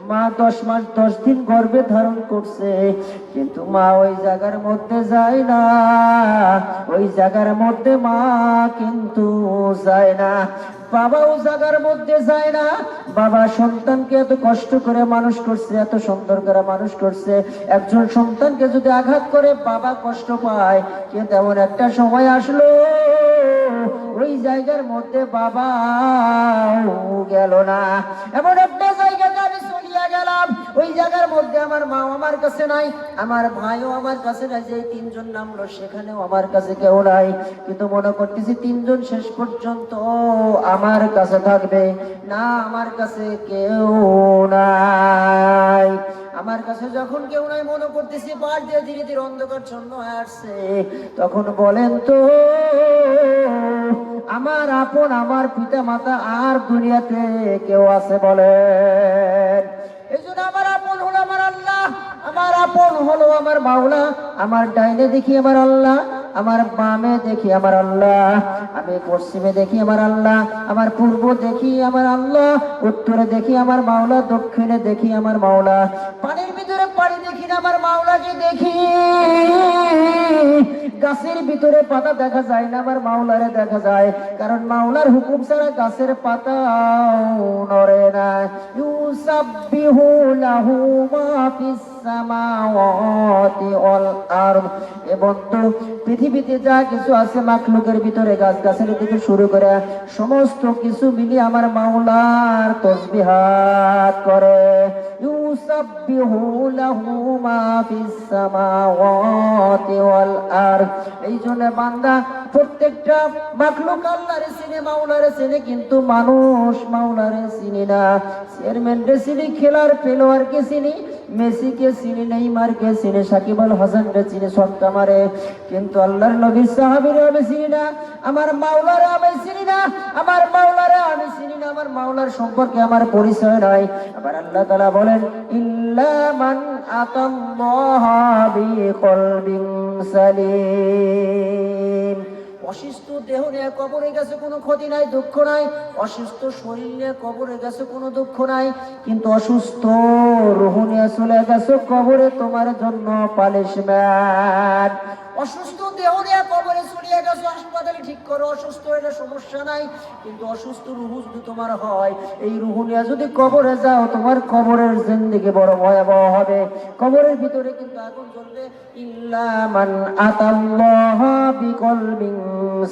মা 10 মাস 10 দিন গর্ভে ধারণ করছে, কিন্তু মা ওই জায়গার মধ্যে যায় না, ওই জায়গার মধ্যে মা কিন্তু যায় না। বাবাও জায়গার মধ্যে যায় না। বাবা সন্তানকে এত কষ্ট করে মানুষ করছে, এত সুন্দর করে মানুষ করছে, একজন সন্তানকে যদি আঘাত করে বাবা কষ্ট পায়, কিন্তু এমন একটা সময় আসলো ওই জায়গার মধ্যে বাবা গেল না। এমন একটা জায়গাতে আমি চলিয়া গেলাম, ওই জায়গার মধ্যে আমার মা আমার কাছে নাই, আমার ভাইও আমার কাছে নাই, যে তিনজন নামলো সেখানেও আমার কাছে কেউ নাই, কিন্তু মনে করতেছি তিনজন শেষ পর্যন্ত আমার কাছে থাকবে না, আমার কাছে কেউ নাই। আমার কাছে যখন কেউ নাই, মনে করতেছি পার দিয়ে ধীরে ধীরে অন্ধকার ছন্ন হয়ে আসছে, তখন বলেন তো আমার আপন, আমার পিতা মাতা আর দুনিয়াতে কেউ আছে বলেন? এই জন্য আমার আপন হলো আমার আল্লাহ, আমার আপন হলো আমার মাওলা। আমার ডাইনে দেখি আমার আল্লাহ, আমার বামে দেখি আমার আল্লাহ, আমি পশ্চিমে দেখি আমার আল্লাহ, আমার পূর্ব দেখি আমার আল্লাহ, উত্তরে দেখি আমার মাওলা, দক্ষিণে দেখি আমার মাওলা, পানির ভিতরে পানি দেখি না, আমার মাওলাকে দেখি। গাছের ভিতরে পাতা দেখা যায় না, আমার মাওলারে দেখা যায়, কারণ মাওলার হুকুম ছাড়া গাছের পাতা নড়ে না। ইউসাব্বিহু লাহু মা ফিস সামাওয়াতি ওয়াল আরদ। এবং তো পৃথিবীতে যা কিছু আছে মাখলুকের ভিতরে, গাছ গাছের থেকে শুরু করে সমস্ত কিছু মিলিয়ে আমার মাওলার তাসবিহাত করে। ইউসাব্বিহু লাহু মা ফিস সামাওয়াতি ওয়াল আরদ। এই জন্য বান্দা প্রত্যেকটা মাখলুক আল্লাহরে চিনে, মাওলারে চিনে, কিন্তু মানুষ মাওলারে চিনি না। চেয়ারম্যানকে চিনি, খেলার পেলোয়ারকে চিনি, মেসিকে চিনি, নেইমারকে চিনি, সাকিব আল হাসানকে চিনি, ছক্কা মারে, কিন্তু আল্লাহর নবী সাহাবীরা আমি চিনি না, আমার মাওলারে আমি চিনি না, আমার মাওলারে আমি চিনি না, আমার মাওলার সম্পর্কে আমার পরিচয় নাই। আবার আল্লাহ তাআলা বলেন, ইল্লা মান আতাল্লাহা বিকলবিন সালিম। অসুস্থ দেহ নিয়ে কবরে গেছে, কোনো ক্ষতি নাই, দুঃখ নাই। অসুস্থ শরীর নিয়ে কবরে গেছে, কোনো দুঃখ নাই, কিন্তু অসুস্থ রূহ নিয়ে চলে গেছে কবরে, তোমার জন্য পানিশমেন্ট। অসুস্থ দেহ নিয়ে কবরে চলে গেছে, হাসপাতালে ঠিক করো, অসুস্থ হলে সমস্যা নাই, কিন্তু অসুস্থ রূহ যদি তোমার হয়, এই রূহ নিয়ে যদি কবরে যাও, তোমার কবরের জিন্দেগি বড় ভয়াবহ হবে। কবরের ভিতরে কিন্তু আগুন জ্বলবে। ইল্লা মান আতাল্লাহা বিকলবিন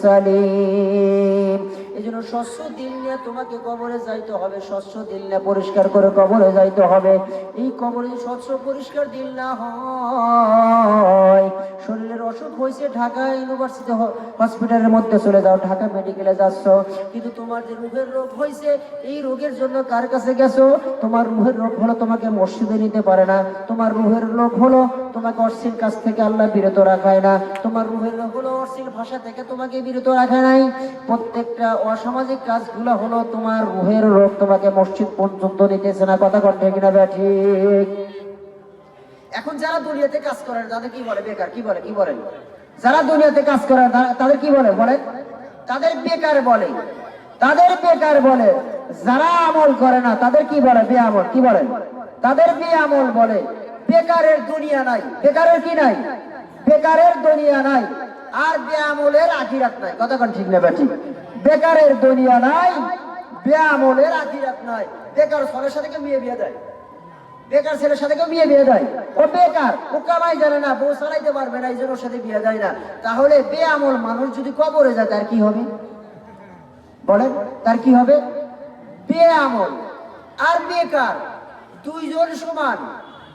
সালিম। এই জন্য স্বচ্ছ দিল নিয়ে তোমাকে কবরে যাইতে হবে, স্বচ্ছ দিল নিয়ে পরিষ্কার করে কবরে যাইতে হবে। এই কবরে স্বচ্ছ পরিষ্কার দিল না হয়, শরীরের অসুখ হয়েছে, ঢাকা ইউনিভার্সিটি হসপিটালের মধ্যে চলে যাও, ঢাকা মেডিকেলে যাচ্ছ, কিন্তু তোমার যে রোগের রোগ হয়েছে, এই রোগের জন্য কার কাছে গেছো? তোমার রুহের রোগ হলো তোমাকে মসজিদে নিতে পারে না, তোমার রুহের রোগ হলো তোমাকে অশ্লীল কাজ থেকে আল্লাহ বিরত রাখায় না, তোমার রুহের রোগ হলো অশ্লীল ভাষা থেকে তোমাকে বিরত রাখে নাই। প্রত্যেকটা অসামাজিক কাজগুলো হলো তোমার রুহের রোগ, তোমাকে মসজিদ পর্যন্ত নিতেছে না। কথা কন ঠিক না ঠিক? এখন যারা দুনিয়াতে কাজ করে তাদের কি বলে? বেকার। কি বলে? কি বলেন? যারা দুনিয়াতে কাজ করে তাদের কি বলে? বলেন, তাদের বেকার বলে, তাদের বেকার বলে। যারা আমল করে না তাদের কি বলে? বেআমল। কি বলেন? তাদের বেআমল বলে। বেকারের দুনিয়া নাই। বেকারের কি নাই? বেকারের দুনিয়া নাই, আর বেআমলের আখিরাত নাই। কথা কোন ঠিক না ঠিক? বেকারের দুনিয়া নাই, বেআমলের আখিরাত নাই। বেকার ছেলের সাথে কেউ বিয়ে দেয়, বেকার ছেলের সাথে কেউ বিয়ে দেয়, ও বেকার, ও কামাই জানে না, বউ চালাইতে পারবে না, এই জন্য ওর সাথে বিয়ে দেয় না। তাহলে বেআমল মানুষ যদি কবরে যায় তার কি হবে? বলেন, তার কি হবে? বেআমল আর বেকার দুইজন সমান।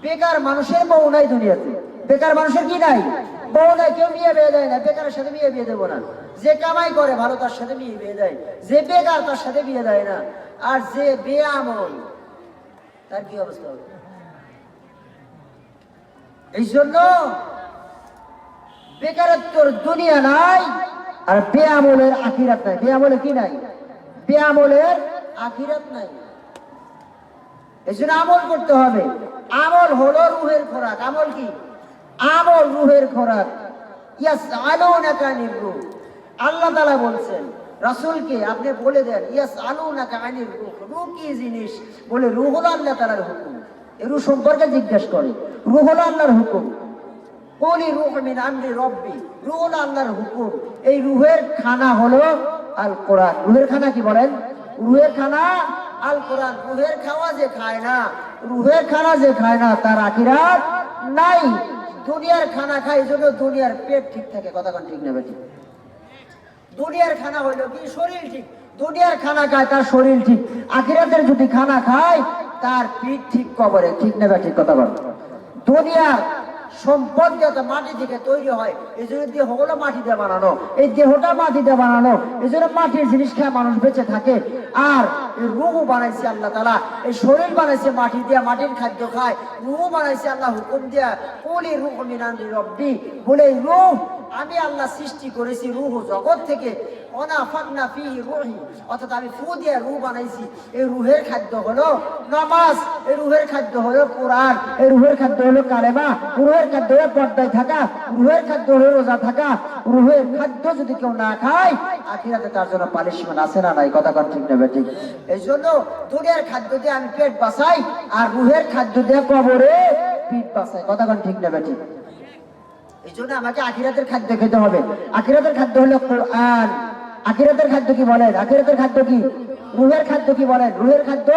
বেকার মানুষের বউ নাই দুনিয়াতে, বেকার মানুষের কি নাই? বউ নাই, কেউ বিয়ে দেয় না। বেকারের সাথে বিয়ে দেবো না। যে কামাই করে ভালো তার সাথে বিয়ে দেয়, যে বেকার তার সাথে বিয়ে দেয় না। আর যে বেআমল তার কি অবস্থা হবে? এই জন্য বেকারত্বর দুনিয়া নাই, আর বেআমলের আখিরাত নাই। বেআমলের কি নাই? বেআমলের আখিরাত নাই। এই জন্য আমল করতে হবে। আমল হলো রুহের খোরাক। আমল কি? আমল রুহের খোরাক। ইয়াসআলুনাকা আনির রূহ, আল্লাহ তাআলা বলছেন রাসূলকে আপনি বলে দেন, ইয়াসআলুনাকা আনির রূহ, রূহ কি জিনিস? বলে রূহ হলো আল্লাহ তাআলার হুকুম। এই রূহ সম্পর্কে জিজ্ঞেস করে। রূহ হলো আল্লাহর হুকুম। কুলি রূহ মিন আমরি রব্বি, রূহ হলো আল্লাহর হুকুম। এই রূহের খানা হলো আল কোরআন। রূহের খানা কি বলেন? রূহের খানা আল কোরআন। রূহের খাওয়া যে খায় না, রূহের খানা যে খায় না তার আখিরাত নাই। দুনিয়ার খানা খায়, এই জন্য দুনিয়ার পেট ঠিক থাকে। কথা কোন ঠিক না বেঠিক? দুনিয়ার খানা হইলো কি? শরীর ঠিক। দুনিয়ার খানা খায় তার শরীর ঠিক। আখিরাতের যদি খানা খায় তার পিঠ ঠিক কবরে। ঠিক না বেঠিক? কথা বল। দুনিয়ার সম্পদ যত মাটি থেকে তৈরি হয়, এই জন্য দেহ হলো মাটি দিয়ে বানানো, এই দেহটা মাটি দিয়ে বানানো, এই জন্য মাটির জিনিস খেয়ে মানুষ বেঁচে থাকে। আর এই রূহ বানাইছে আল্লাহ তাআলা, এই শরীর বানাইছে মাটি দিয়ে, মাটির খাদ্য খায়। রূহ বানাইছে আল্লাহ হুকুম দিয়া, কুলি রূহ মিন আমরি রব্বি, বলে রূহ আমি আল্লাহ সৃষ্টি করেছি রূহ জগৎ থেকে। ওয়ানাফাখনা ফীহি রূহি, অর্থাৎ আমি ফু দিয়ে রূহ বানাইছি। এই রূহের খাদ্য হলো নামাজ, এই রূহের খাদ্য হলো কোরআন, এই রূহের খাদ্য হলো কালেমা, রূহের খাদ্য হলো পর্দায় থাকা, রূহের খাদ্য হলো রোজা থাকা। রূহের খাদ্য যদি কেউ না খায় আখিরাতে তার জন্য পানিশমেন্ট আছে না নাই? কথা কোন ঠিক না বেঠিক? এই জন্য দুনিয়ার খাদ্য দিয়ে আমি পেট বাঁচাই, আর রূহের খাদ্য দিয়ে কবরে পিঠ বাঁচাই। কথা কোন ঠিক না বেঠিক? এই জন্য আমাকে আখিরাতের খাদ্য খেতে হবে। আখিরাতের খাদ্য হলো কোরআন। আখিরাতের খাদ্য কি বলেন? আখিরাতের খাদ্য কি? রূহের খাদ্য কি বলেন? রূহের খাদ্য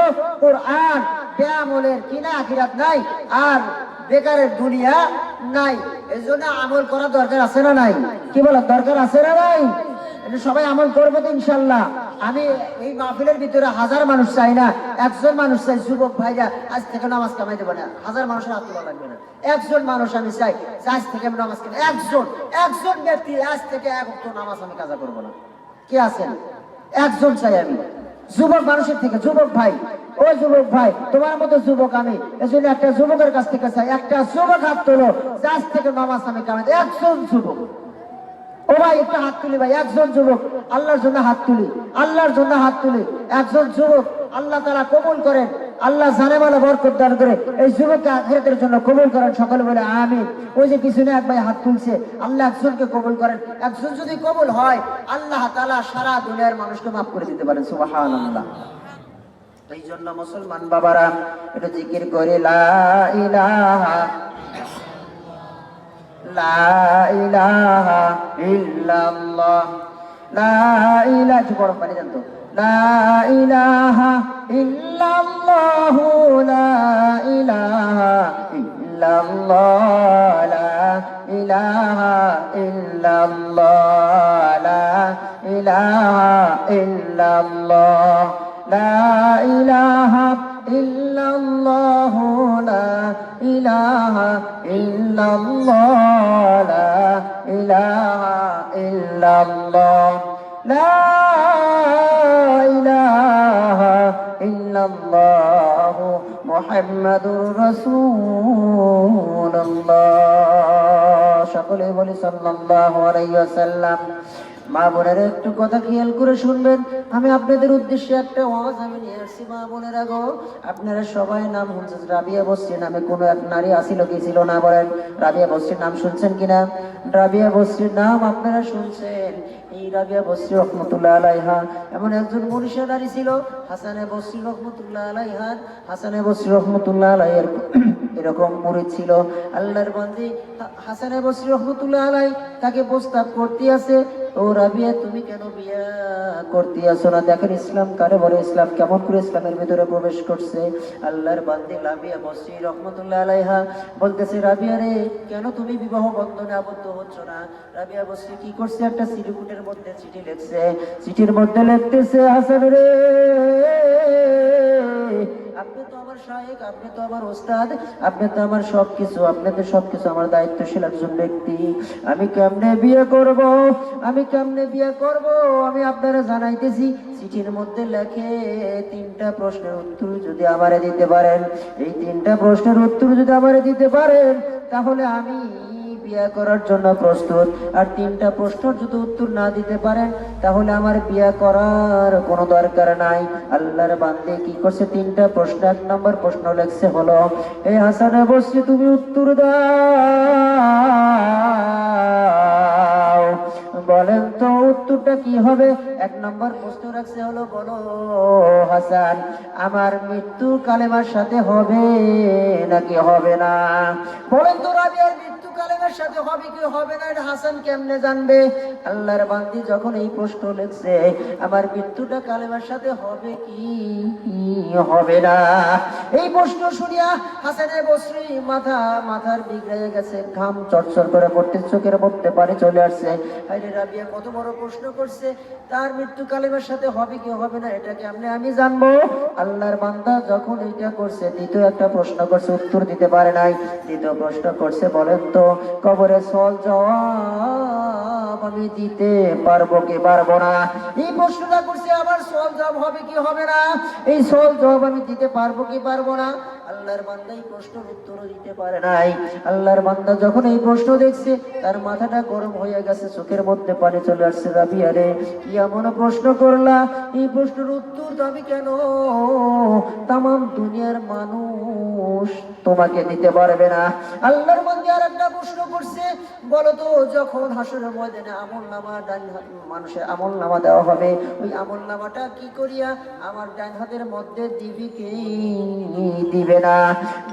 কোরআন। বেআমলের কি না? আখিরাত নাই, আর বেকারের দুনিয়া নাই। এই জন্য আমল করা দরকার আছে না নাই? কি বলেন? দরকার আছে না নাই? সবাই আমল করবো তো ইনশাল্লাহ। আমি এই মাহফিলের ভিতরে হাজার মানুষ চাই না, একজন মানুষ চাই। যুবক ভাইরা আজ থেকে নামাজ কামাই দেবো না, হাজার মানুষের হাত তোলা লাগবে না। একজন মানুষ আমি চাই আজ থেকে আমি নামাজ কামাই, একজন ব্যক্তি আজ থেকে এক ওয়াক্ত নামাজ আমি কাজা করবো না। কে আছেন? একজন চাই আমি, যুবক মানুষের থেকে। যুবক ভাই, ও যুবক ভাই, তোমার মতো যুবক আমি। এজন্য একটা যুবকের কাছ থেকে চাই, একটা যুবক হাত তোলো আজ থেকে নামাজ আমি কামাই। একজন যুবক, ও ভাই একটা হাত তুলি ভাই, একজন যুবক আল্লাহর জন্য হাত তুলি, আল্লাহর জন্য হাত তুলি। একজন যুবক আল্লাহ তাআলা কবুল করেন, আল্লাহ জানে বলে বরকত দান করে, এই যুবককে আখিরাতের জন্য কবুল করেন। সকলে বলে আমিন। ওই যে পিছনে এক ভাই হাত তুলছে, আল্লাহ একজনকে কবুল করেন। একজন যদি কবুল হয় আল্লাহ তাআলা সারা দুনিয়ার মানুষকে মাফ করে দিতে পারেন। সুবহানাল্লাহ। এই জন্য মুসলমান বাবারা একটু জিকির করে লা ইলাহা লা ইলাহা ইল্লাল্লাহ, লা ইলাহা, একটু বড় পানি দেন তো। লা ইলাহা ইল্লাল্লাহু, লা ইলাহা ইল্লাল্লাহ, লা ইলাহা ইল্লাল্লাহ, লা ইলাহা ইল্লাল্লাহ লা ইলাহা ইল্লাল্লাহ লা ইলাহা ইল্লাল্লাহ লা ইলাহা ইল্লাল্লাহ লা ইলাহা ইল্লাল্লাহ মুহাম্মাদুর রাসূলুল্লাহ। সকলে বলি সাল্লাল্লাহু আলাইহি ওয়াসাল্লাম। মা বোনেরা একটু কথা খেয়াল করে শুনবেন, আমি আপনাদের উদ্দেশ্যে একটা ওয়াজ আমি নিয়ে আসছি। মা বোনেরা গো, আপনারা সবাই নাম শুনছেন, রাবিয়া বসরি নামে কোনো এক নারী আসিল কি ছিল না? বলেন, রাবিয়া বসরির নাম শুনছেন কিনা? রাবিয়া বসরির নাম আপনারা শুনছেন। এই রাবিয়া বসরি রহমতুল্লাহ আলাইহা এমন একজন মনীষা নারী ছিল, হাসানে বসরি রহমতুল্লাহ আলাইহা। হাসানে বসরি রহমতুল্লাহ আলাইহির এরকম মুরিদ ছিল, আল্লাহর বান্দি হাসানে বসরি রহমতুল্লাহ আলাই তাকে প্রস্তাব করতে আছে, ও রাবিয়া তুমি কেন বিয়া করতে আসো না? দেখেন ইসলাম কারে বলে, ইসলাম কেমন করে ইসলামের ভিতরে প্রবেশ করছে। আল্লাহর বান্দি রাবিয়া বসরি রহমতুল্লাহ আলাইহা বলতেছে, রাবিয়া রে কেন তুমি বিবাহ বন্ধনে আবদ্ধ হচ্ছ না? রাবিয়া বসরি কি করছে, একটা চিঠিকুটের মধ্যে চিঠি লিখছে। চিঠির মধ্যে লিখতেছে, হাসান রে আপনি তো আমার শায়েখ, আপনি তো আমার ওস্তাদ, আপনি তো আমার সবকিছু, আপনি তো সবকিছু, আমার দায়িত্বশীল একজন ব্যক্তি। আমি কেমনে বিয়ে করব, আমি কেমনে বিয়ে করব? আমি আপনারা জানাইতেছি। চিঠির মধ্যে লেখে, তিনটা প্রশ্নের উত্তর যদি আমারে দিতে পারেন, এই তিনটা প্রশ্নের উত্তর যদি আমারে দিতে পারেন, তাহলে আমি বিয়ে করার জন্য প্রস্তুত। আর তিনটা প্রশ্ন যদি উত্তর না দিতে পারেন, তাহলে আমার বিয়ে করার কোনো দরকার নাই। আল্লাহর বান্দে কি করছে, তিনটা প্রশ্ন। এক নম্বর প্রশ্ন লেখছে হলো, এই হাসানে বসরি তুমি উত্তর দাও, বলেন তো উত্তরটা কি হবে? এক নম্বর প্রশ্ন রাখছে হলো, বলো হাসান আমার মৃত্যু কালেমার সাথে হবে নাকি হবে না? বলেন তো রাবিয়ার মৃত্যু কালেমার সাথে হবে কি হবে না, এটা হাসান কেমনে জানবে? আল্লাহর বান্দি যখন এই প্রশ্ন লিখছে, আমার মৃত্যুটা কালেমার সাথে হবে কি হবে না, এই প্রশ্ন শুনিয়া হাসানের বসরি মাথার বিগড়ে গেছে, ঘাম চরচর করে পড়তে, চোখের মধ্যে পানি চলে আসছে। আরে রাবিয়া কত বড় প্রশ্ন করছে, তার মৃত্যু কালেমার সাথে হবে কি হবে না এটা কেমনে আমি জানবো? আল্লাহর বান্দা যখন এইটা করছে, দ্বিতীয় একটা প্রশ্ন করছে, উত্তর দিতে পারে নাই। দ্বিতীয় প্রশ্ন করছে, বলেন তো কবরে সওয়াল জবাব আমি দিতে পারবো কি পারবো না? এই প্রশ্নটা করছে, আবার সওয়াল জবাব হবে কি হবে না, এই সওয়াল জবাব আমি দিতে পারবো কি পারবো না? আল্লাহর বান্দা এই প্রশ্নের উত্তরও দিতে পারে নাই। আল্লাহর বান্দা যখন এই প্রশ্ন দেখছে, তার মাথাটা গরম হয়ে গেছে, চোখের মধ্যে পানি চলে আসছে। রাবিয়া রে কি এমন প্রশ্ন করলা, এই প্রশ্নের উত্তর দাবি কেন তামাম দুনিয়ার মানুষ তোমাকে দিতে পারবে না? আল্লাহর বান্দা আর একটা প্রশ্ন করছে, বলো তো যখন হাসরের ময়দানে আমলনামা মানুষের আমলনামা দেওয়া হবে, ওই আমলনামাটা কি করিয়া আমার ডান হাতের মধ্যে দিবি কি দিবে না?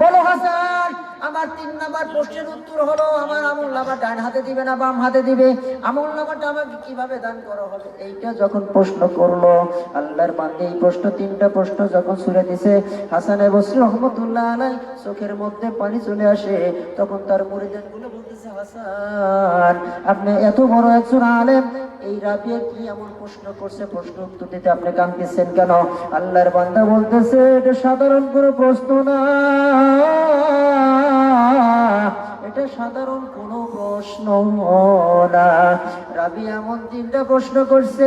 বলো হাসান আমার 3 নাম্বার প্রশ্নের উত্তর হলো, আমার আমলনামা ডান হাতে দিবে না বাম হাতে দিবে, আমলনামাটা আমাকে কিভাবে দান করা হবে? এইটা যখন প্রশ্ন করলো আল্লাহর বান্দা, এই প্রশ্ন 3টা প্রশ্ন যখন ছুড়ে দিছে, হাসানে বসরি রহমতুল্লাহ আলাই চোখের মধ্যে পানি চলে আসে। তখন তার মুরিদান গুলো বলতেছে, হাসান আপনি এত বড় একজন আলেম, এই রাবিয়া কি এমন প্রশ্ন করছে, প্রশ্ন উত্তর দিতে আপনি কাঁদতেছেন কেন? আল্লাহর বান্দা বলতেছে, এটা সাধারণ কোনো প্রশ্ন না, এটা সাধারণ কোনো প্রশ্ন না। রাবি এমন 3টা প্রশ্ন করছে,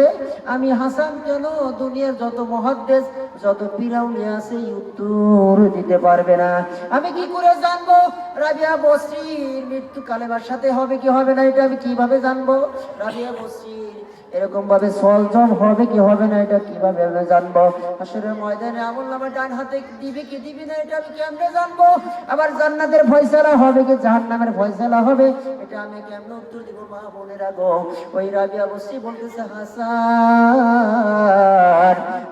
আমি হাসান কেন দুনিয়ার যত মুহাদ্দিস যত পীরাউলি আছে উত্তর দিতে পারবে না? আমি কি করে জানবো রাবিয়া বসরির মৃত্যু কালেমার সাথে হবে কি হবে না, এটা আমি কিভাবে জানবো? রাবিয়া বসরির এরকম ভাবে সওয়াল জবাব হবে কি হবে না, এটা কিভাবে আমি জানবো? হাসরের ময়দানে আমলনামা ডান হাতে দিবে কি দিবি না, এটা আমি কেমনে জানবো? আবার জান্নাতের ফয়সালা হবে কি জাহান্নামের ফয়সালা হবে, এটা আমি কেমনে উত্তর দিব? মা বোনেরা গো, ওই রাবিয়া বসরি বলতেছে, হাসান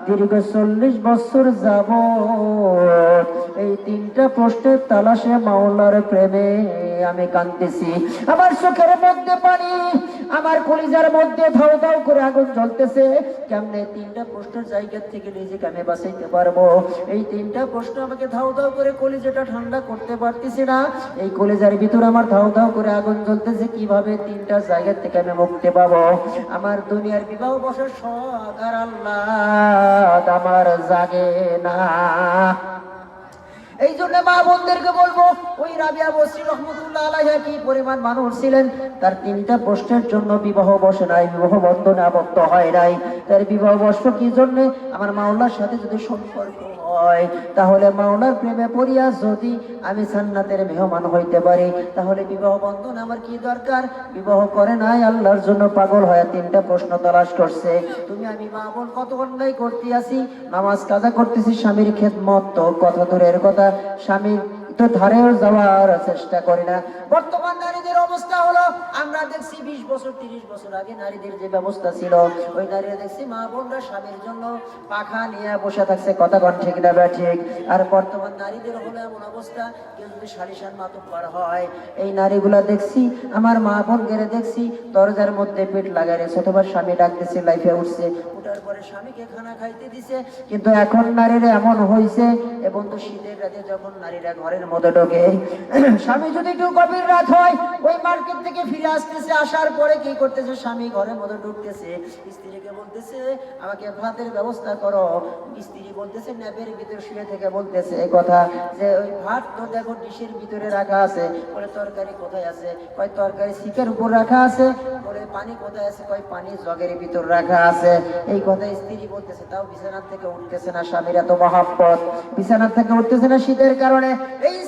দীর্ঘ 40 বছর যাবত এই 3টা প্রশ্নের তালাশে মাওলার প্রেমে আমি কাঁদতেছি, আমার চোখের মধ্যে পানি, আমার কলিজার মধ্যে ধাও ধাও করে আগুন জ্বলতেছে। কেমনে তিনটা প্রশ্নের জায়গা থেকে নিজেকে আমি বাঁচাইতে পারবো? এই তিনটা প্রশ্ন আমাকে ধাও ধাও করে কলিজাটা ঠান্ডা করতে পারতেছি না। এই কলিজার ভিতর আমার ধাও ধাও করে আগুন জ্বলতেছে, কিভাবে তিনটা জায়গা থেকে আমি মুক্তি পাবো? আমার দুনিয়ার বিবাহ বসার শখ আর আল্লাহ আমার জাগে না। এই জন্য মা বোনদেরকে বলবো, ওই রাবিয়া বসরি রহমতুল্লাহ আলাইহা কি পরিমাণ মানুষ ছিলেন, তার তিনটা প্রশ্নের জন্য বিবাহ বসে নাই, বিবাহ বন্ধনে আবদ্ধ হয় নাই। তার বিবাহ বর্ষ কি জন্য? আমার মাওলার সাথে যদি সম্পর্ক হয়, তাহলে মাওলার প্রেমে পড়িয়া যদি আমি জান্নাতের মেহমান হইতে পারি, তাহলে বিবাহ বন্ধন আমার কি দরকার? বিবাহ করে নাই, আল্লাহর জন্য পাগল হয়ে তিনটা প্রশ্ন তালাশ করছে। তুমি আমি মা বোন কত অন্যায় করতে আসি, নামাজ কাজা করতেছি, স্বামীর খেদমত তো কথা দূরের কথা, স্বামীর তো ধারেও যাওয়ার চেষ্টা করি না। বর্তমান নারীদের অবস্থা হলো, আমরা দেখছি 20 বছর 30 বছর আগে নারীদের যে ব্যবস্থা ছিল, ওই নারীরা দেখছি মা বোনরা স্বামীর জন্য পাখা নিয়ে বসে থাকছে, কথা কন ঠিক না বা ঠিক? আর বর্তমান নারীদের হলো এমন অবস্থা, কেউ যদি শালিশান মাতব্বর হয়, এই নারীগুলা দেখছি, আমার মা বোন গেলে দেখছি দরজার মধ্যে পেট লাগাই রেছে, অথবা স্বামী ডাকতেছে, লাইফে উঠছে, উঠার পরে স্বামীকে খানা খাইতে দিছে। কিন্তু এখন নারীরা এমন হয়েছে, এবং তো শীতের রাতে যখন নারীরা ঘরের মধ্যে ঢোকে, স্বামী যদি একটু গভীর রাত হয়, ওই মার্কেট থেকে ফিরে আসতেছে, আসার পরে কি করতেছে, স্বামী ঘরের মধ্যে ঢুকতেছে, স্ত্রীকে বলতেছে আমাকে ভাতের ব্যবস্থা করো। স্ত্রী বলতেছে ন্যাপের ভিতরে শুয়ে থেকে বলতেছে এই কথা যে ওই ভাত তো দেখো ডিশের ভিতরে রাখা আছে। বলে তরকারি কোথায় আছে? কয় তরকারি সিকের উপর রাখা আছে। বলে পানি কোথায় আছে? কয় পানি জগের ভিতর রাখা আছে। এই কথা স্ত্রী বলতেছে, তাও বিছানার থেকে উঠতেছে না। স্বামীর এত মহাব্বত, বিছানার থেকে উঠতেছে না শীতের কারণে। এই